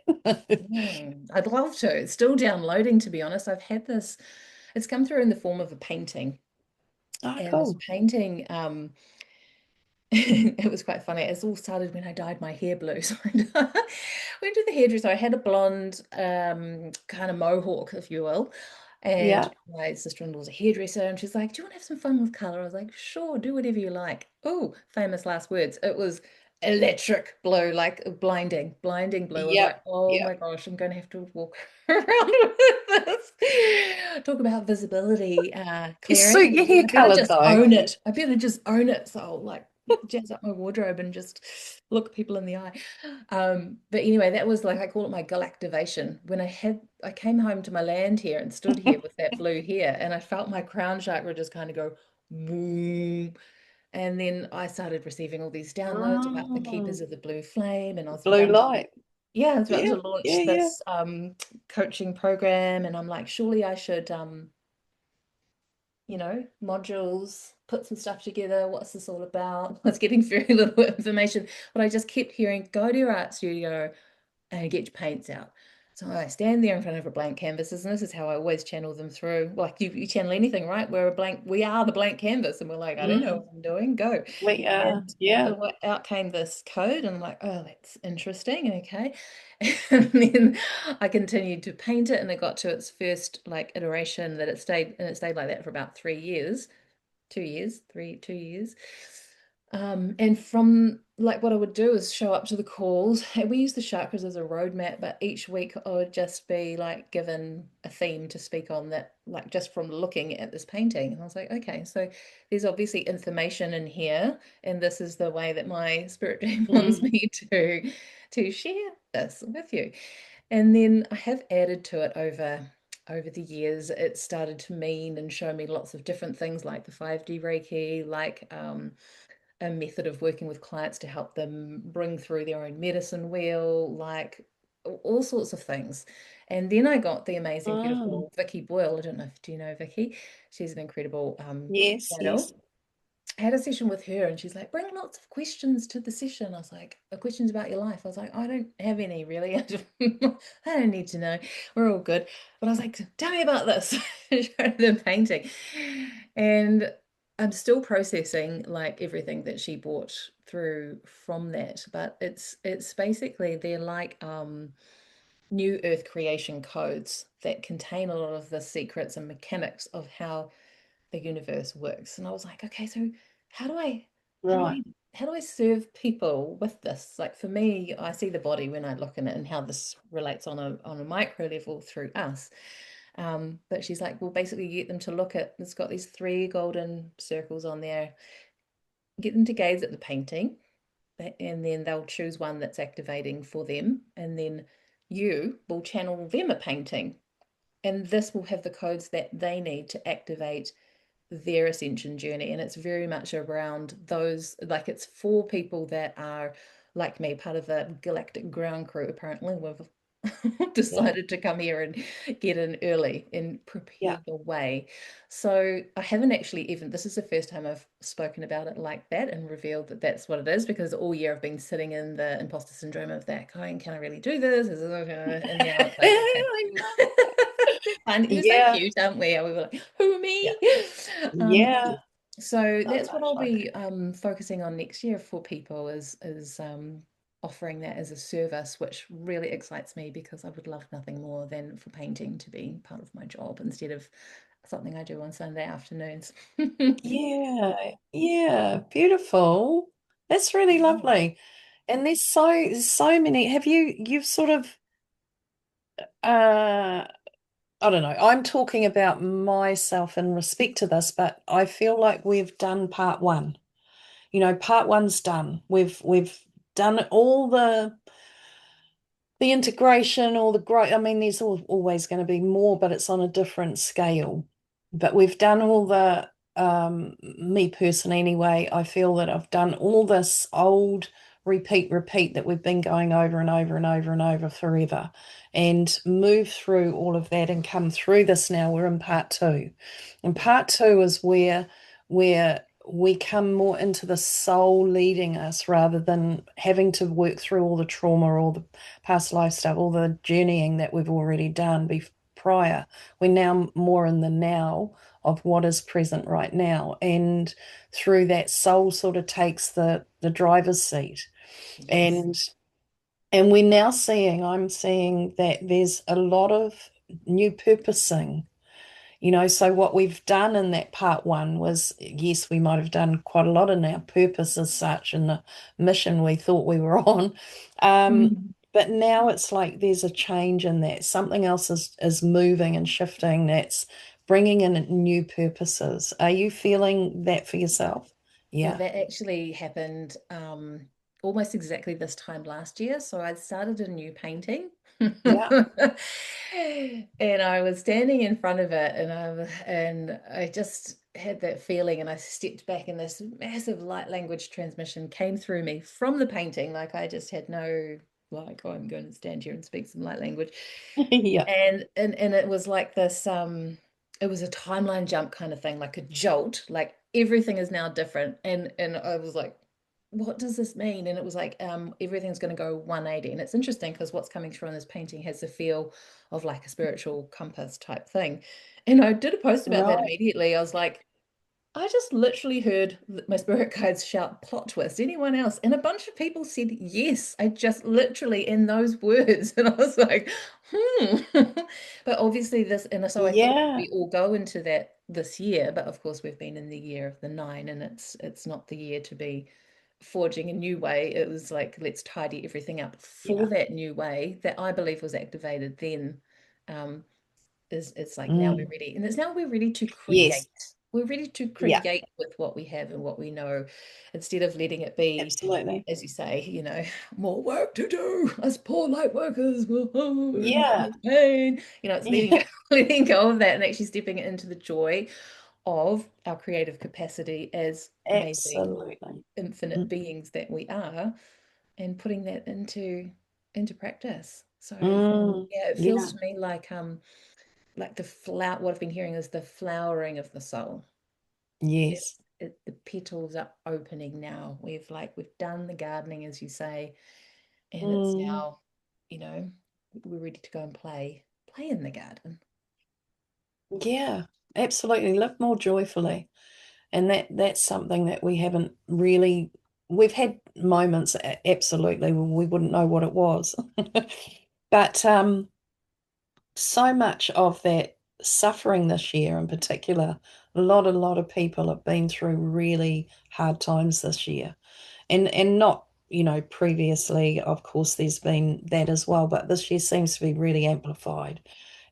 I'd love to. It's still downloading, to be honest. I've had this, it's come through in the form of a painting. Oh, And this cool. painting, it was quite funny. It all started when I dyed my hair blue. So I went to the hairdresser. I had a blonde kind of mohawk, if you will. And Yeah. my sister-in-law's a hairdresser, and she's like, "Do you want to have some fun with color?" I was like, "Sure, do whatever you like." Oh, famous last words. It was electric blue, like blinding, blinding blue. I was like, Yep. "Oh my Yep. gosh, I'm going to have to walk around with this." Talk about visibility You clearing. suit your hair I better colored just though. own it. I better just own it. So I'll like jazz up my wardrobe and just look people in the eye. But anyway, that was like, I call it my galactivation. When I came home to my land here and stood here with that blue hair, and I felt my crown chakra just kind of go boom. And then I started receiving all these downloads about the keepers Mm, of the blue flame, and I was blue about to, light. yeah, I was about Yeah. to Yeah. launch Yeah. this coaching program, and I'm like, surely I should modules, put some stuff together. What's this all about? I was getting very little information, but I just kept hearing, go to your art studio and get your paints out. So I stand there in front of a blank canvases, and this is how I always channel them through. Like you channel anything, right? We are the blank canvas, and we're like, I don't know Mm, what I'm doing, go. we are. And Yeah. out came this code, and I'm like, oh, that's interesting. Okay. And then I continued to paint it, and it got to its first like iteration that it stayed like that for about 3 years. 2 years, 2 years. And from like what I would do is show up to the calls. And we use the chakras as a roadmap, but each week I would just be like given a theme to speak on that, like just from looking at this painting. And I was like, okay, so there's obviously information in here, and this is the way that my spirit team wants Mm, me to share this with you. And then I have added to it over the years. It started to mean and show me lots of different things, like the 5D Reiki, like a method of working with clients to help them bring through their own medicine wheel, like all sorts of things. And then I got the amazing, mm. beautiful Vicky Boyle. I don't know if do you know Vicky? She's an incredible Yes. channel. Yes. I had a session with her, and she's like, bring lots of questions to the session. I was like, questions about your life. I was like, I don't have any really. I don't need to know. We're all good. But I was like, tell me about this. Show her the painting. And I'm still processing like everything that she brought through from that. But it's basically, they're like new earth creation codes that contain a lot of the secrets and mechanics of how the universe works. And I was like, okay, so how do I how do Right. I how do I serve people with this? Like for me, I see the body when I look in it and how this relates on a micro level through us. But she's like, well, basically you get them to look at, it's got these three golden circles on there, get them to gaze at the painting, and then they'll choose one that's activating for them, and then you will channel them a painting, and this will have the codes that they need to activate their ascension journey. And it's very much around those, like it's for people that are like me, part of the galactic ground crew. Apparently we've Yeah. decided to come here and get in early and Yeah. prepare the way. So I haven't actually even, this is the first time I've spoken about it like that and revealed that that's what it is, because all year I've been sitting in the imposter syndrome of that going, can I really do this? And now it's like, okay. I know. We're so Yeah. cute, aren't we? And we were like, who Yeah. me? Um, Yeah. so So that's what much I'll like be focusing on next year for people is offering that as a service, which really excites me because I would love nothing more than for painting to be part of my job instead of something I do on Sunday afternoons. yeah. Yeah. Beautiful. That's really lovely. And there's so many. You've sort of I don't know. I'm talking about myself in respect to this, but I feel like we've done part one. Part one's done. We've done all the integration, all the growth. I mean, there's always going to be more, but it's on a different scale. But we've done all me personally anyway, I feel that I've done all this old repeat that we've been going over and over and over and over forever and moved through all of that and come through this now. We're in part two. And Yeah. part two is where we come more into the soul leading us rather than having to work through all the trauma, all the past life stuff, all the journeying that we've already done prior. We're now more in the now of what is present right now. And through that, soul sort of takes the driver's seat. Yes. And we're now I'm seeing that there's a lot of new purposing. So what we've done in that part one was, yes, we might have done quite a lot in our purpose as such and the mission we thought we were on. Mm. But now it's like there's a change in that. Something else is moving and shifting that's bringing in new purposes. Are you feeling that for yourself? Well, Yeah. that actually happened almost exactly this time last year. So I started a new painting. Yeah. And I was standing in front of it and I just had that feeling and I stepped back and this massive light language transmission came through me from the painting. Like I just had no like, oh, I'm going to stand here and speak some light language. Yeah. And it was like this it was a timeline jump kind of thing, like a jolt, like everything is now different. And I was like, what does this mean? And it was like everything's going to go 180. And it's interesting because what's coming through in this painting has the feel of like a spiritual compass type thing. And I did a post about that Right. immediately. I was like, I just literally heard my spirit guides shout plot twist. Anyone else? And a bunch of people said yes. I just literally in those words. And I was like, hmm. But obviously this, and so I thought Yeah. we all go into that this year, but of course we've been in the year of the nine, and it's not the year to be forging a new way. It was like, let's tidy everything up for Yeah. that new way that I believe was activated then. Um, is it's like now we're Mm. ready, and it's now we're ready to Yes. create. We're ready to Yeah. create with what we have and what we know, instead of letting it be, Absolutely. as you say, more work to do, us poor light workers, and so Yeah. much pain. It's letting go, Yeah. letting go of that and actually stepping into the joy of our creative capacity as amazing, Absolutely. infinite Mm. beings that we are, and putting that into practice. So Mm. yeah, it feels Yeah. to me like the flower, what I've been hearing is the flowering of the soul. Yes. The petals are opening now. We've done the gardening, as you say, and it's Mm. now, you know, we're ready to go and play in the garden. Yeah, absolutely. Live more joyfully. And that's something that we haven't really we've had moments absolutely when we wouldn't know what it was. But so much of that suffering this year in particular, a lot of people have been through really hard times this year. And not, previously, of course, there's been that as well, but this year seems to be really amplified.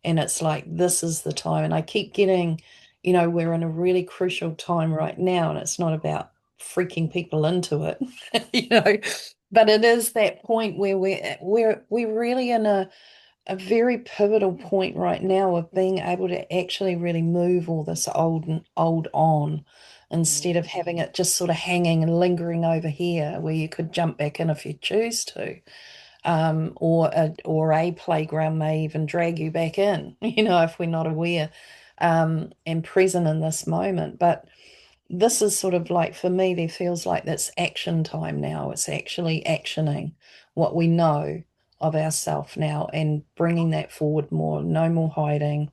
And it's like, this is the time. And I keep getting, we're in a really crucial time right now, and it's not about freaking people into it, you know, but it is that point where we're really in a very pivotal point right now of being able to actually really move all this old on instead of Mm. having it just sort of hanging and lingering over here where you could jump back in if you choose to. or a playground may even drag you back in, if we're not aware and present in this moment. But this is sort of like, for me, there feels like that's action time now. It's actually actioning what we know of ourselves now and bringing that forward more. No more hiding.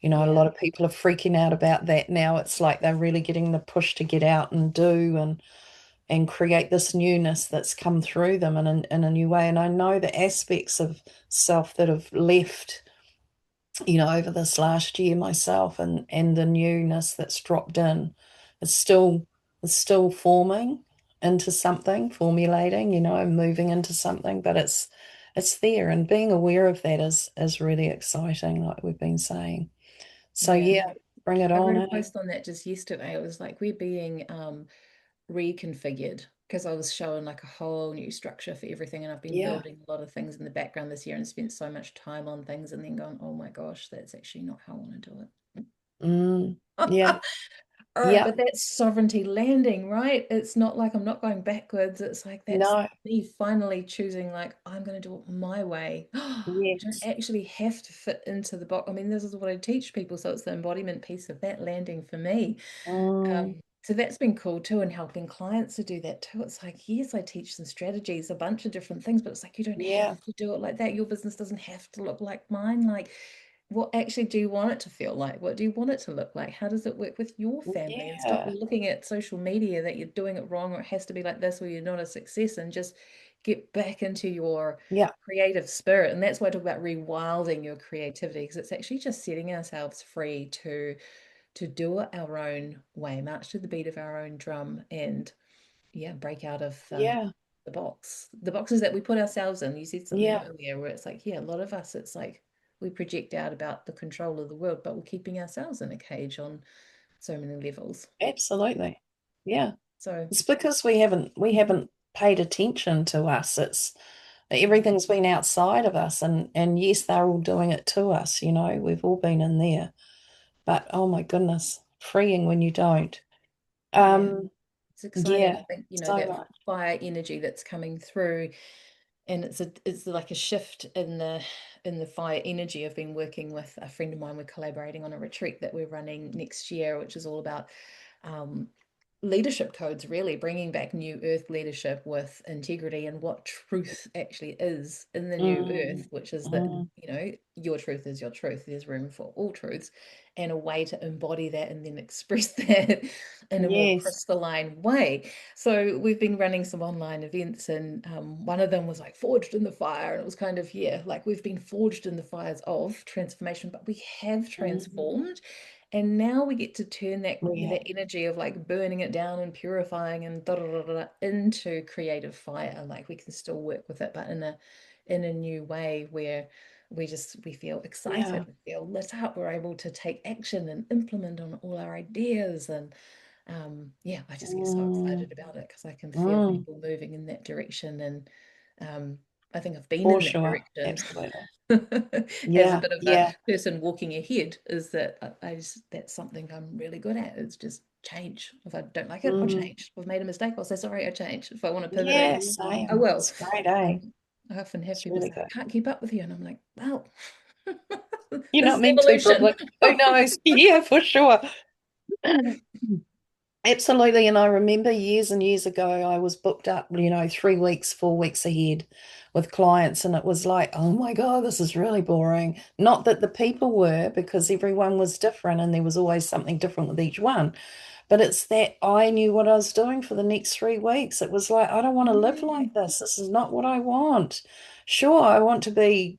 A Yeah. lot of people are freaking out about that now. It's like they're really getting the push to get out and do and create this newness that's come through them in a new way. And I know the aspects of self that have left, over this last year myself, and the newness that's dropped in. It's still it's still forming into something, formulating, moving into something, but it's there, and being aware of that is really exciting, like we've been saying. So Yeah. yeah, bring it I wrote on, a eh? post on that just yesterday. It was like we're being reconfigured because I was showing like a whole new structure for everything, and I've been Yeah. building a lot of things in the background this year and spent so much time on things and then going, oh my gosh, that's actually not how I want to do Mm, it. yeah. All right, Yeah. but that's sovereignty landing, right? It's not like I'm not going backwards. It's like that's No. me finally choosing, like, I'm going to do it my way. I don't Yes. actually have to fit into the box. I mean, this is what I teach people. So it's the embodiment piece of that landing for me. Mm, So that's been cool too, and helping clients to do that too. It's like, yes, I teach some strategies, a bunch of different things, but it's like you don't yeah. have to do it like that. Your business doesn't have to look like mine. Like, what actually do you want it to feel like? What do you want it to look like? How does it work with your family? And stop Yeah. looking at social media that you're doing it wrong or it has to be like this or you're not a success, and just get back into your Yeah. creative spirit. And that's why I talk about rewilding your creativity, because it's actually just setting ourselves free to do it our own way, march to the beat of our own drum, and yeah, break out of Yeah. the boxes that we put ourselves in. You said something Yeah. earlier where it's like, yeah, a lot of us, it's like we project out about the control of the world, but we're keeping ourselves in a cage on so many levels. Absolutely. Yeah. So It's because we haven't paid attention to us. It's mm, everything's been outside of us, and yes, they're all doing it to us, we've all been in there. But oh my goodness, freeing when you don't. yeah, Um, it's exciting. yeah, I think, so that much. fire energy that's coming through, and it's like a shift in the fire energy. I've been working with a friend of mine. We're collaborating on a retreat that we're running next year, which is all about um, leadership codes, really bringing back new earth leadership with integrity and what truth actually is in the new Mm, earth, which is that, mm, your truth is your truth. There's room for all truths, and a way to embody that and then express that in a more yes. crystalline way. So we've been running some online events, and one of them was like forged in the fire, and it was kind of, yeah, like we've been forged in the fires of transformation, but we have Mm, transformed, and now we get to turn we that have. energy of like burning it down and purifying and da, da, da, da, into creative fire. Like we can still work with it, but in a new way where we feel excited, Yeah. we feel lit up, we're able to take action and implement on all our ideas. And yeah, I just get so Mm, excited about it because I can feel mm, people moving in that direction. And um, I think I've been for in that sure. direction Absolutely. as a Yeah. bit of a Yeah. person walking ahead. Is that that's something I'm really good at. It's just change. If I don't like it, I'll Mm, change. If I've made a mistake, I'll say sorry, I change. If I want to pivot it, yeah. I Same. will. It's great, eh? I often have It's people really say, good. I can't keep up with you. And I'm like, well, You're this not is meant to, evolution. probably. Who knows? Yeah, for sure. Absolutely. And I remember years and years ago, I was booked up, 3 weeks, 4 weeks ahead with clients. And it was like, oh my God, this is really boring. Not that the people were, because everyone was different and there was always something different with each one. But it's that I knew what I was doing for the next 3 weeks. It was like, I don't want to live Yeah. like this. This is not what I want. Sure, I want to be,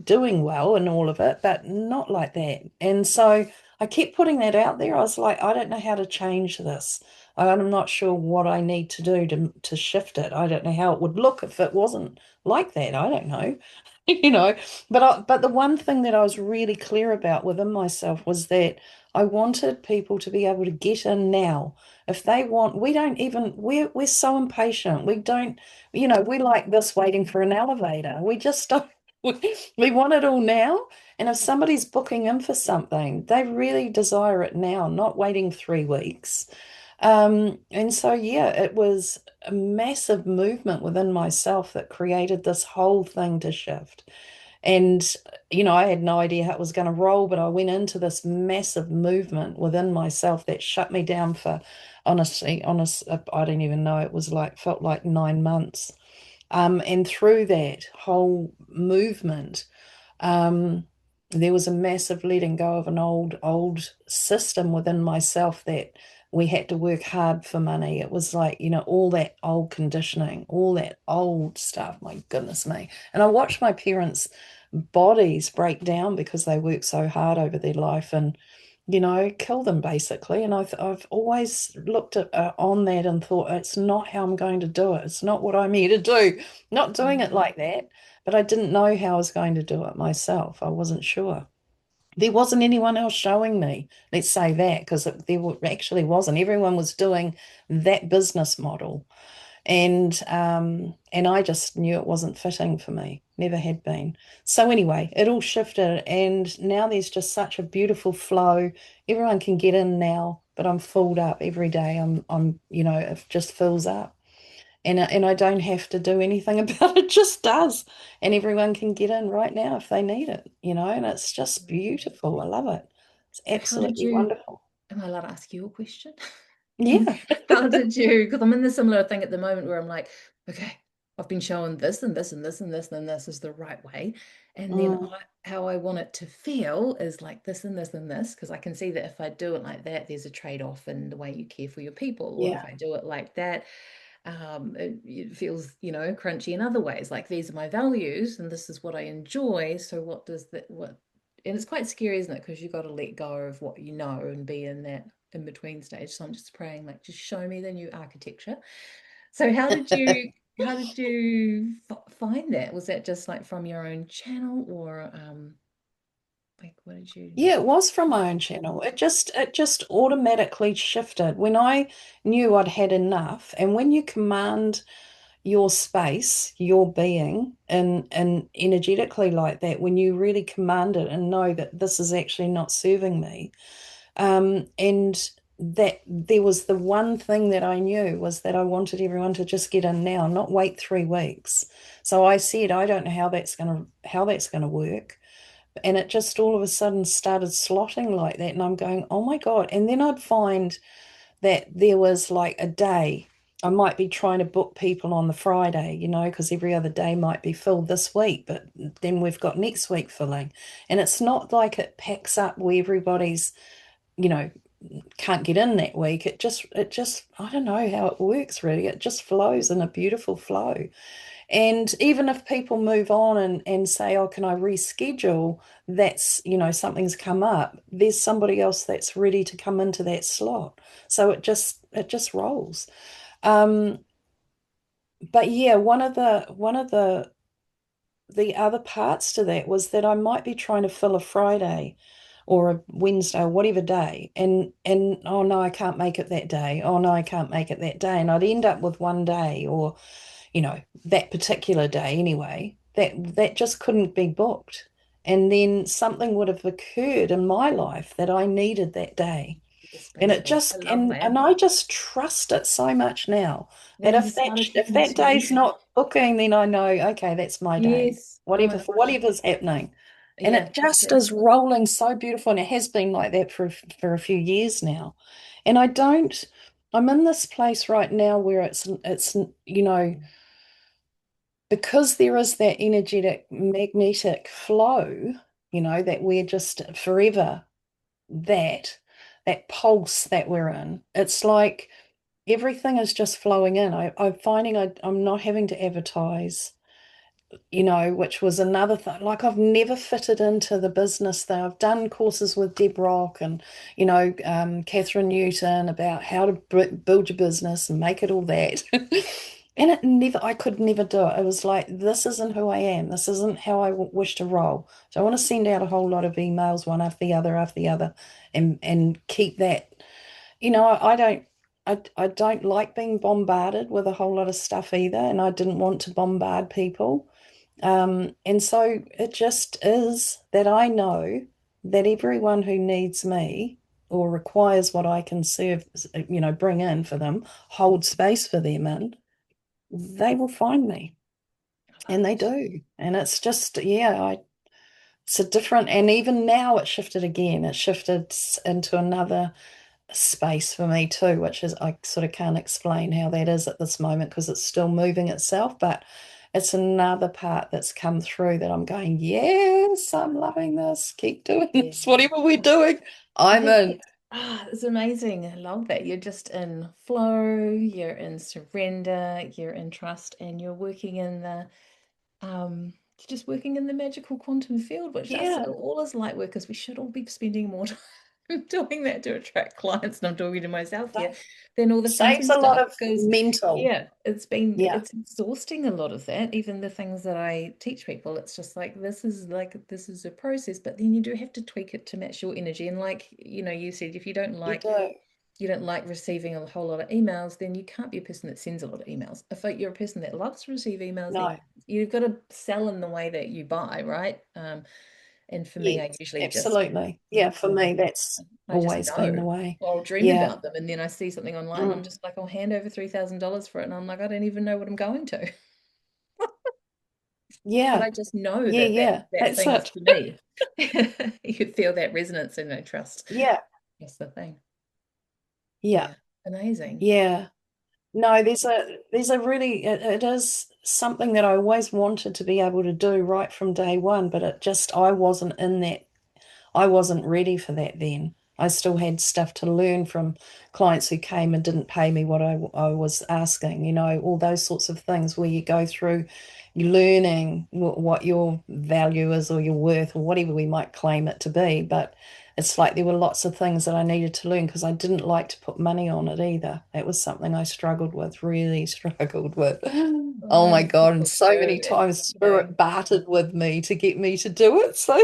doing well and all of it, but not like that. And so I kept putting that out there. I was like, I don't know how to change this. I'm not sure what I need to do to shift it. I don't know how it would look if it wasn't like that. I don't know. you know but the one thing that I was really clear about within myself was that I wanted people to be able to get in now if they want. We don't even we're so impatient. We don't, we're like this waiting for an elevator. We just don't. We want it all now. And if somebody's booking in for something, they really desire it now, not waiting 3 weeks. And so, yeah, it was a massive movement within myself that created this whole thing to shift. And, I had no idea how it was going to roll, but I went into this massive movement within myself that shut me down for, I don't even know, it was like, felt like 9 months. And through that whole movement, um, there was a massive letting go of an old system within myself that we had to work hard for money. It was like, all that old conditioning, all that old stuff. My goodness me. And I watched my parents' bodies break down because they worked so hard over their life and, kill them basically. And I've always looked at on that and thought, it's not how I'm going to do it. It's not what I'm here to do. Not doing it Mm. like that. But I didn't know how I was going to do it myself. I wasn't sure. There wasn't anyone else showing me. Let's say that, because actually wasn't. Everyone was doing that business model, and I just knew it wasn't fitting for me. Never had been. So anyway, it all shifted, and now there's just such a beautiful flow. Everyone can get in now, but I'm filled up every day. It just fills up. And I don't have to do anything about it, just does. And everyone can get in right now if they need it, and it's just beautiful. I love it. It's So how did absolutely you, wonderful. am I allowed to ask you a question? Yeah. How did you, because I'm in the similar thing at the moment where I'm like, okay, I've been shown this and this and this and this and this is the right way. And then Mm, how I want it to feel is like this and this and this, because I can see that if I do it like that, there's a trade-off in the way you care for your people. Or if yeah. I do it like that, it feels, crunchy in other ways. Like these are my values and this is what I enjoy. So what does that, what, and it's quite scary, isn't it? Because you got to let go of what you know and be in that in between stage. So I'm just praying, like, just show me the new architecture. So how did you find that? Was that just like from your own channel, or like what did you? Yeah, it was from my own channel. It just automatically shifted when I knew I'd had enough. And when you command your space, your being, and energetically like that, when you really command it and know that this is actually not serving me, and that there was the one thing that I knew was that I wanted everyone to just get in now, not wait 3 weeks. So I said, I don't know how that's gonna work. And it just all of a sudden started slotting like that. And I'm going, oh my God. And then I'd find that there was like a day. I might be trying to book people on the Friday, because every other day might be filled this week, but then we've got next week filling. And it's not like it packs up where everybody's, you know, can't get in that week. It just, I don't know how it works really. It just flows in a beautiful flow. And even if people move on and say, oh, can I reschedule? That's, something's come up. There's somebody else that's ready to come into that slot. So it just rolls. Um, but yeah, one of the other parts to that was that I might be trying to fill a Friday or a Wednesday or whatever day, and oh no, I can't make it that day. Oh no, I can't make it that day. And I'd end up with one day or that particular day anyway, that just couldn't be booked. And then something would have occurred in my life that I needed that day. The And space it for. I just love and that. I just trust it so much now that Then you if that started if talking that to you. day's not booking, then I know, okay, that's my day. Yes. Oh my Whatever for gosh. whatever's happening. And Yeah, it that's just it. is rolling so beautiful. And it has been like that for a few years now. And I'm in this place right now where it's because there is that energetic magnetic flow, that we're just forever that that pulse that we're in. It's like everything is just flowing in. I'm finding I'm not having to advertise, which was another thing. Like I've never fitted into the business thing. I've done courses with Deb Rock and, Catherine Newton about how to build your business and make it all that. And I could never do it. It was like, this isn't who I am. This isn't how I wish to roll. So I want to send out a whole lot of emails, one after the other, and keep that. I don't like being bombarded with a whole lot of stuff either, and I didn't want to bombard people. And so it just is that I know that everyone who needs me or requires what I can serve, bring in for them, hold space for them in, they will find me. I love And they it. do. And it's just, it's a different, and even now it shifted again. It shifted into another space for me too, which is, I sort of can't explain how that is at this moment because it's still moving itself, but it's another part that's come through that I'm going, yes, I'm loving this. Keep doing Yeah. this. Whatever we're doing, I I'm think in. it's amazing. I love that. You're just in flow, you're in surrender, you're in trust, and you're just working in the magical quantum field, which us Yeah, all as light workers, we should all be spending more time doing that to attract clients. And I'm talking to myself here, that than all the saves phantom a lot stuff of because mental. yeah, Yeah, it's exhausting a lot of that. Even the things that I teach people, it's just this is a process, but then you do have to tweak it to match your energy. And like, you said, if you do. you don't like receiving a whole lot of emails, then you can't be a person that sends a lot of emails. If you're a person that loves to receive emails, No, then you've got to sell in the way that you buy, right? And for me, yes, I usually just, absolutely. Yeah, for me, that's I just always been the know, way. or I'll dream Yeah. about them, and then I see something online, and I'm Mm. just like, I'll hand over $3,000 for it, and I'm like, I don't even know what I'm going to, but Yeah. I just know Yeah, that yeah. that That's thing is it. for me. You feel that resonance and I trust. Yeah. That's the thing. Yeah. Yeah, amazing. Yeah. No, there's a really it is something that I always wanted to be able to do right from day one, but I wasn't in that. I wasn't ready for that then. I still had stuff to learn from clients who came and didn't pay me what I was asking, all those sorts of things where you go through you learning what your value is or your worth or whatever we might claim it to be. But it's like there were lots of things that I needed to learn because I didn't like to put money on it either. That was something I struggled with, really struggled with. Oh my Oh, God. And people so many do. times Okay. spirit bartered with me to get me to do it. So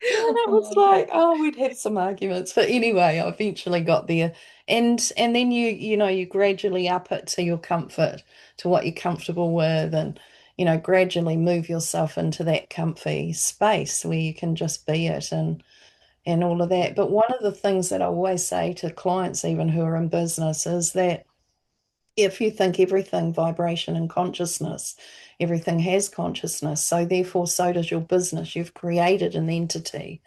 and it was Oh, like, okay. oh, we'd have some arguments. But anyway, I eventually got there. And then you gradually up it to your comfort, to what you're comfortable with, and gradually move yourself into that comfy space where you can just be it and all of that. But one of the things that I always say to clients, even who are in business, is that if you think everything vibration and consciousness, everything has consciousness. So therefore, so does your business. You've created an entity.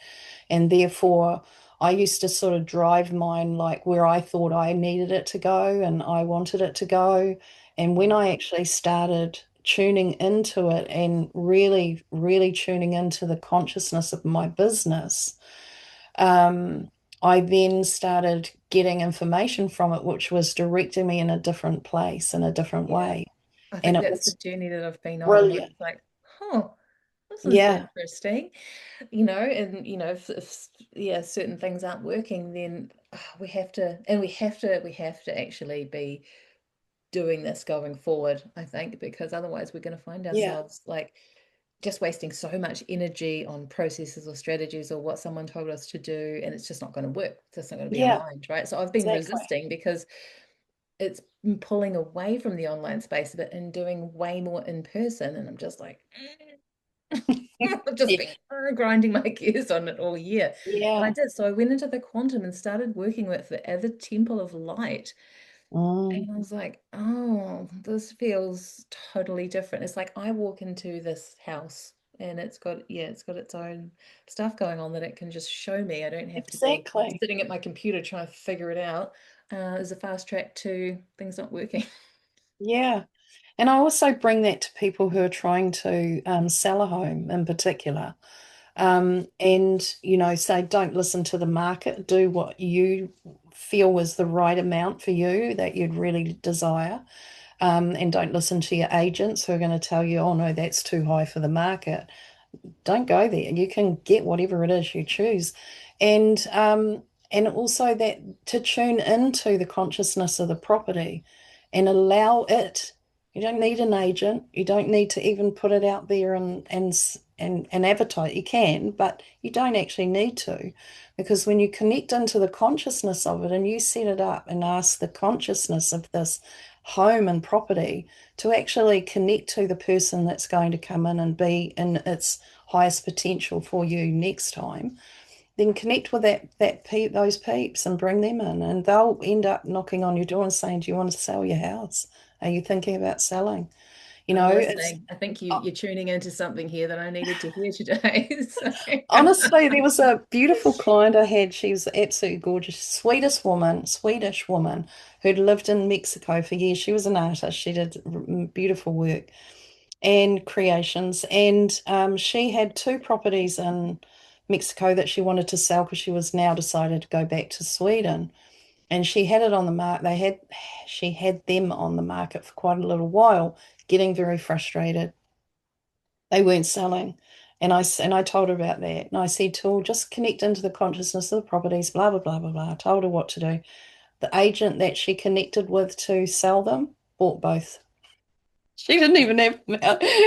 And therefore, I used to sort of drive mine like where I thought I needed it to go and I wanted it to go. And when Yeah. I actually started tuning into it and really, really tuning into the consciousness of my business, um, I then started getting information from it, which was directing me in a different place, in a different Yeah. way. I And think it that's the was journey that I've been on. I was brilliant. like, huh, this is Yeah, interesting, and if yeah, certain things aren't working, then we have to actually be doing this going forward, I think, because otherwise we're going to find yeah, ourselves like just wasting so much energy on processes or strategies or what someone told us to do, and it's just not going to work. It's just not going to be yeah, aligned, right? So I've been exactly. resisting because it's pulling away from the online space a bit and doing way more in person. And I'm just like, I've just Yeah, been grinding my gears on it all year. But I yeah. did. So I went into the quantum and started working with the other temple of light. Mm. And I was like, oh, this feels totally different. It's like I walk into this house and it's got its own stuff going on that it can just show me. I don't have to be Exactly. sitting at my computer trying to figure it out. There's a fast track to things not working. Yeah. And I also bring that to people who are trying to sell a home in particular. And, say, don't listen to the market, do what you feel was the right amount for you that you'd really desire. And don't listen to your agents who are going to tell you, oh, no, that's too high for the market. Don't go there. You can get whatever it is you choose. And also that to tune into the consciousness of the property and allow it. You don't need an agent. You don't need to even put it out there and advertise. You can, but you don't actually need to. Because when you connect into the consciousness of it and you set it up and ask the consciousness of this home and property to actually connect to the person that's going to come in and be in its highest potential for you next time, then connect with those peeps and bring them in, and they'll end up knocking on your door and saying, "Do you want to sell your house? Are you thinking about selling?" You I'm know, it's listening. I think you're tuning into something here that I needed to hear today. So honestly, there was a beautiful client I had. She was absolutely gorgeous, Swedish woman who'd lived in Mexico for years. She was an artist. She did beautiful work and creations. And she had two properties in Mexico that she wanted to sell because she was now decided to go back to Sweden. And she had it on the market. She had them on the market for quite a little while, getting very frustrated. They weren't selling. And I told her about that. And I said to her, just connect into the consciousness of the properties, blah, blah, blah, blah, blah. I told her what to do. The agent that she connected with to sell them bought both. She didn't even have them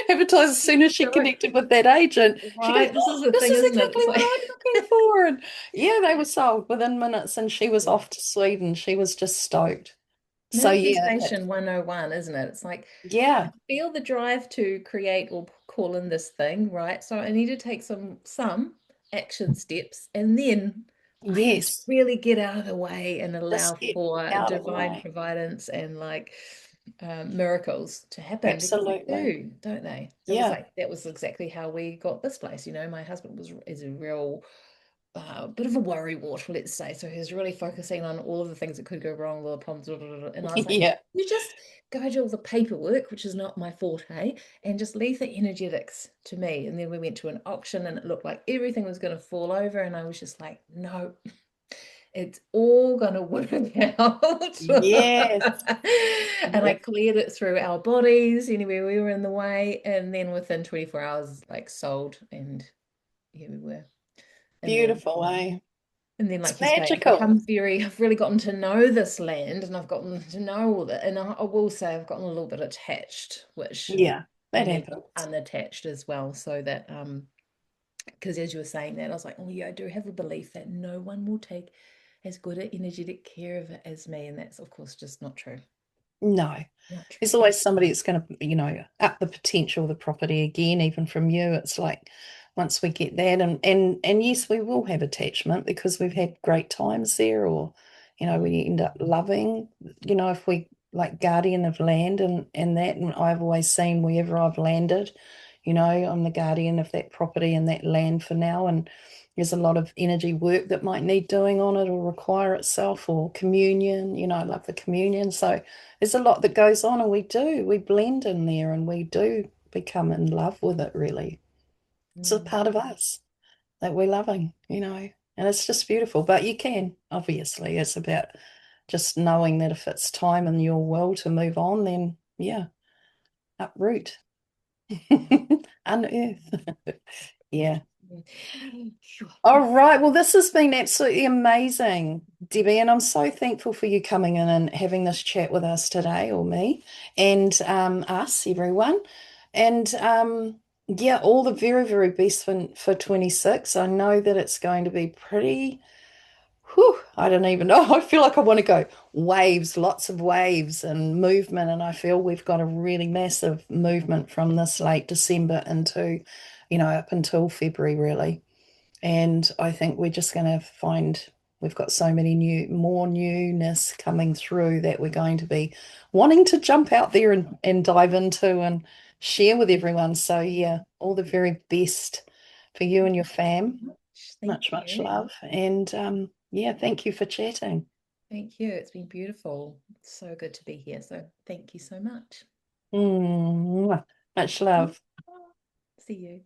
advertised. As soon as she Right. connected with that agent, she goes, Right. This is "Oh, the this thing, is isn't it? exactly It's what like I'm looking for." And yeah, they were sold within minutes, and she was yeah. off to Sweden. She was just stoked. So yeah, Manifestation 101, isn't it? It's like I yeah, feel the drive to create or call in this thing, right? So I need to take some action steps, and then I just yes, really get out of the way and allow just get for out of the divine way. providence and like miracles to happen because they Absolutely. do, don't they? Yeah. That was exactly how we got this place. You know, my husband is a real bit of a worry wart, let's say. So he was really focusing on all of the things that could go wrong, all the problems, blah, blah, blah. And I was like, Yeah. you just go do all the paperwork, which is not my forte, and just leave the energetics to me. And then we went to an auction and it looked like everything was going to fall over. And I was just like, no, it's all going to work out. Yes. And I Yep. cleared it through our bodies anywhere we were in the way. And then within 24 hours, like sold. And here we were. And then Beautiful, eh? It's like you say, magical. I've really gotten to know this land and I've gotten to know all that. And I will say I've gotten a little bit attached, which Yeah, I that need to be happens. unattached as well. So that, because as you were saying that, I was like, oh yeah, I do have a belief that no one will take as good an energetic care of it as me. And that's, of course, just not true. No. Not true. There's always somebody that's going to, up the potential of the property again, even from you. It's like once we get that, and yes, we will have attachment because we've had great times there, or Mm, we end up loving, if we like guardian of land and that. And I've always seen wherever I've landed, I'm the guardian of that property and that land for now. And there's a lot of energy work that might need doing on it or require itself or communion. I love the communion. So there's a lot that goes on, and we blend in there and we do become in love with it, really. It's a mm, part of us that we're loving, and it's just beautiful. But you can, obviously, it's about just knowing that if it's time in your will to move on, then yeah, uproot, yeah. unearth. Yeah. Mm. Sure. All right. Well, this has been absolutely amazing, Debbie, and I'm so thankful for you coming in and having this chat with us today, or me, and us, everyone. And yeah, all the very, very best for 26. I know that it's going to be pretty, whew, I don't even know. I feel like I want to go waves, lots of waves and movement. And I feel we've got a really massive movement from this late December into, up until February, really. And I think we're just going to find we've got so many more newness coming through that we're going to be wanting to jump out there and dive into and share with everyone. So, yeah, all the very best for you Thank and your you so fam. much. Thank Much, much you. love. And yeah, thank you for chatting. Thank you. It's been beautiful. It's so good to be here. So thank you so much. Much love. See you.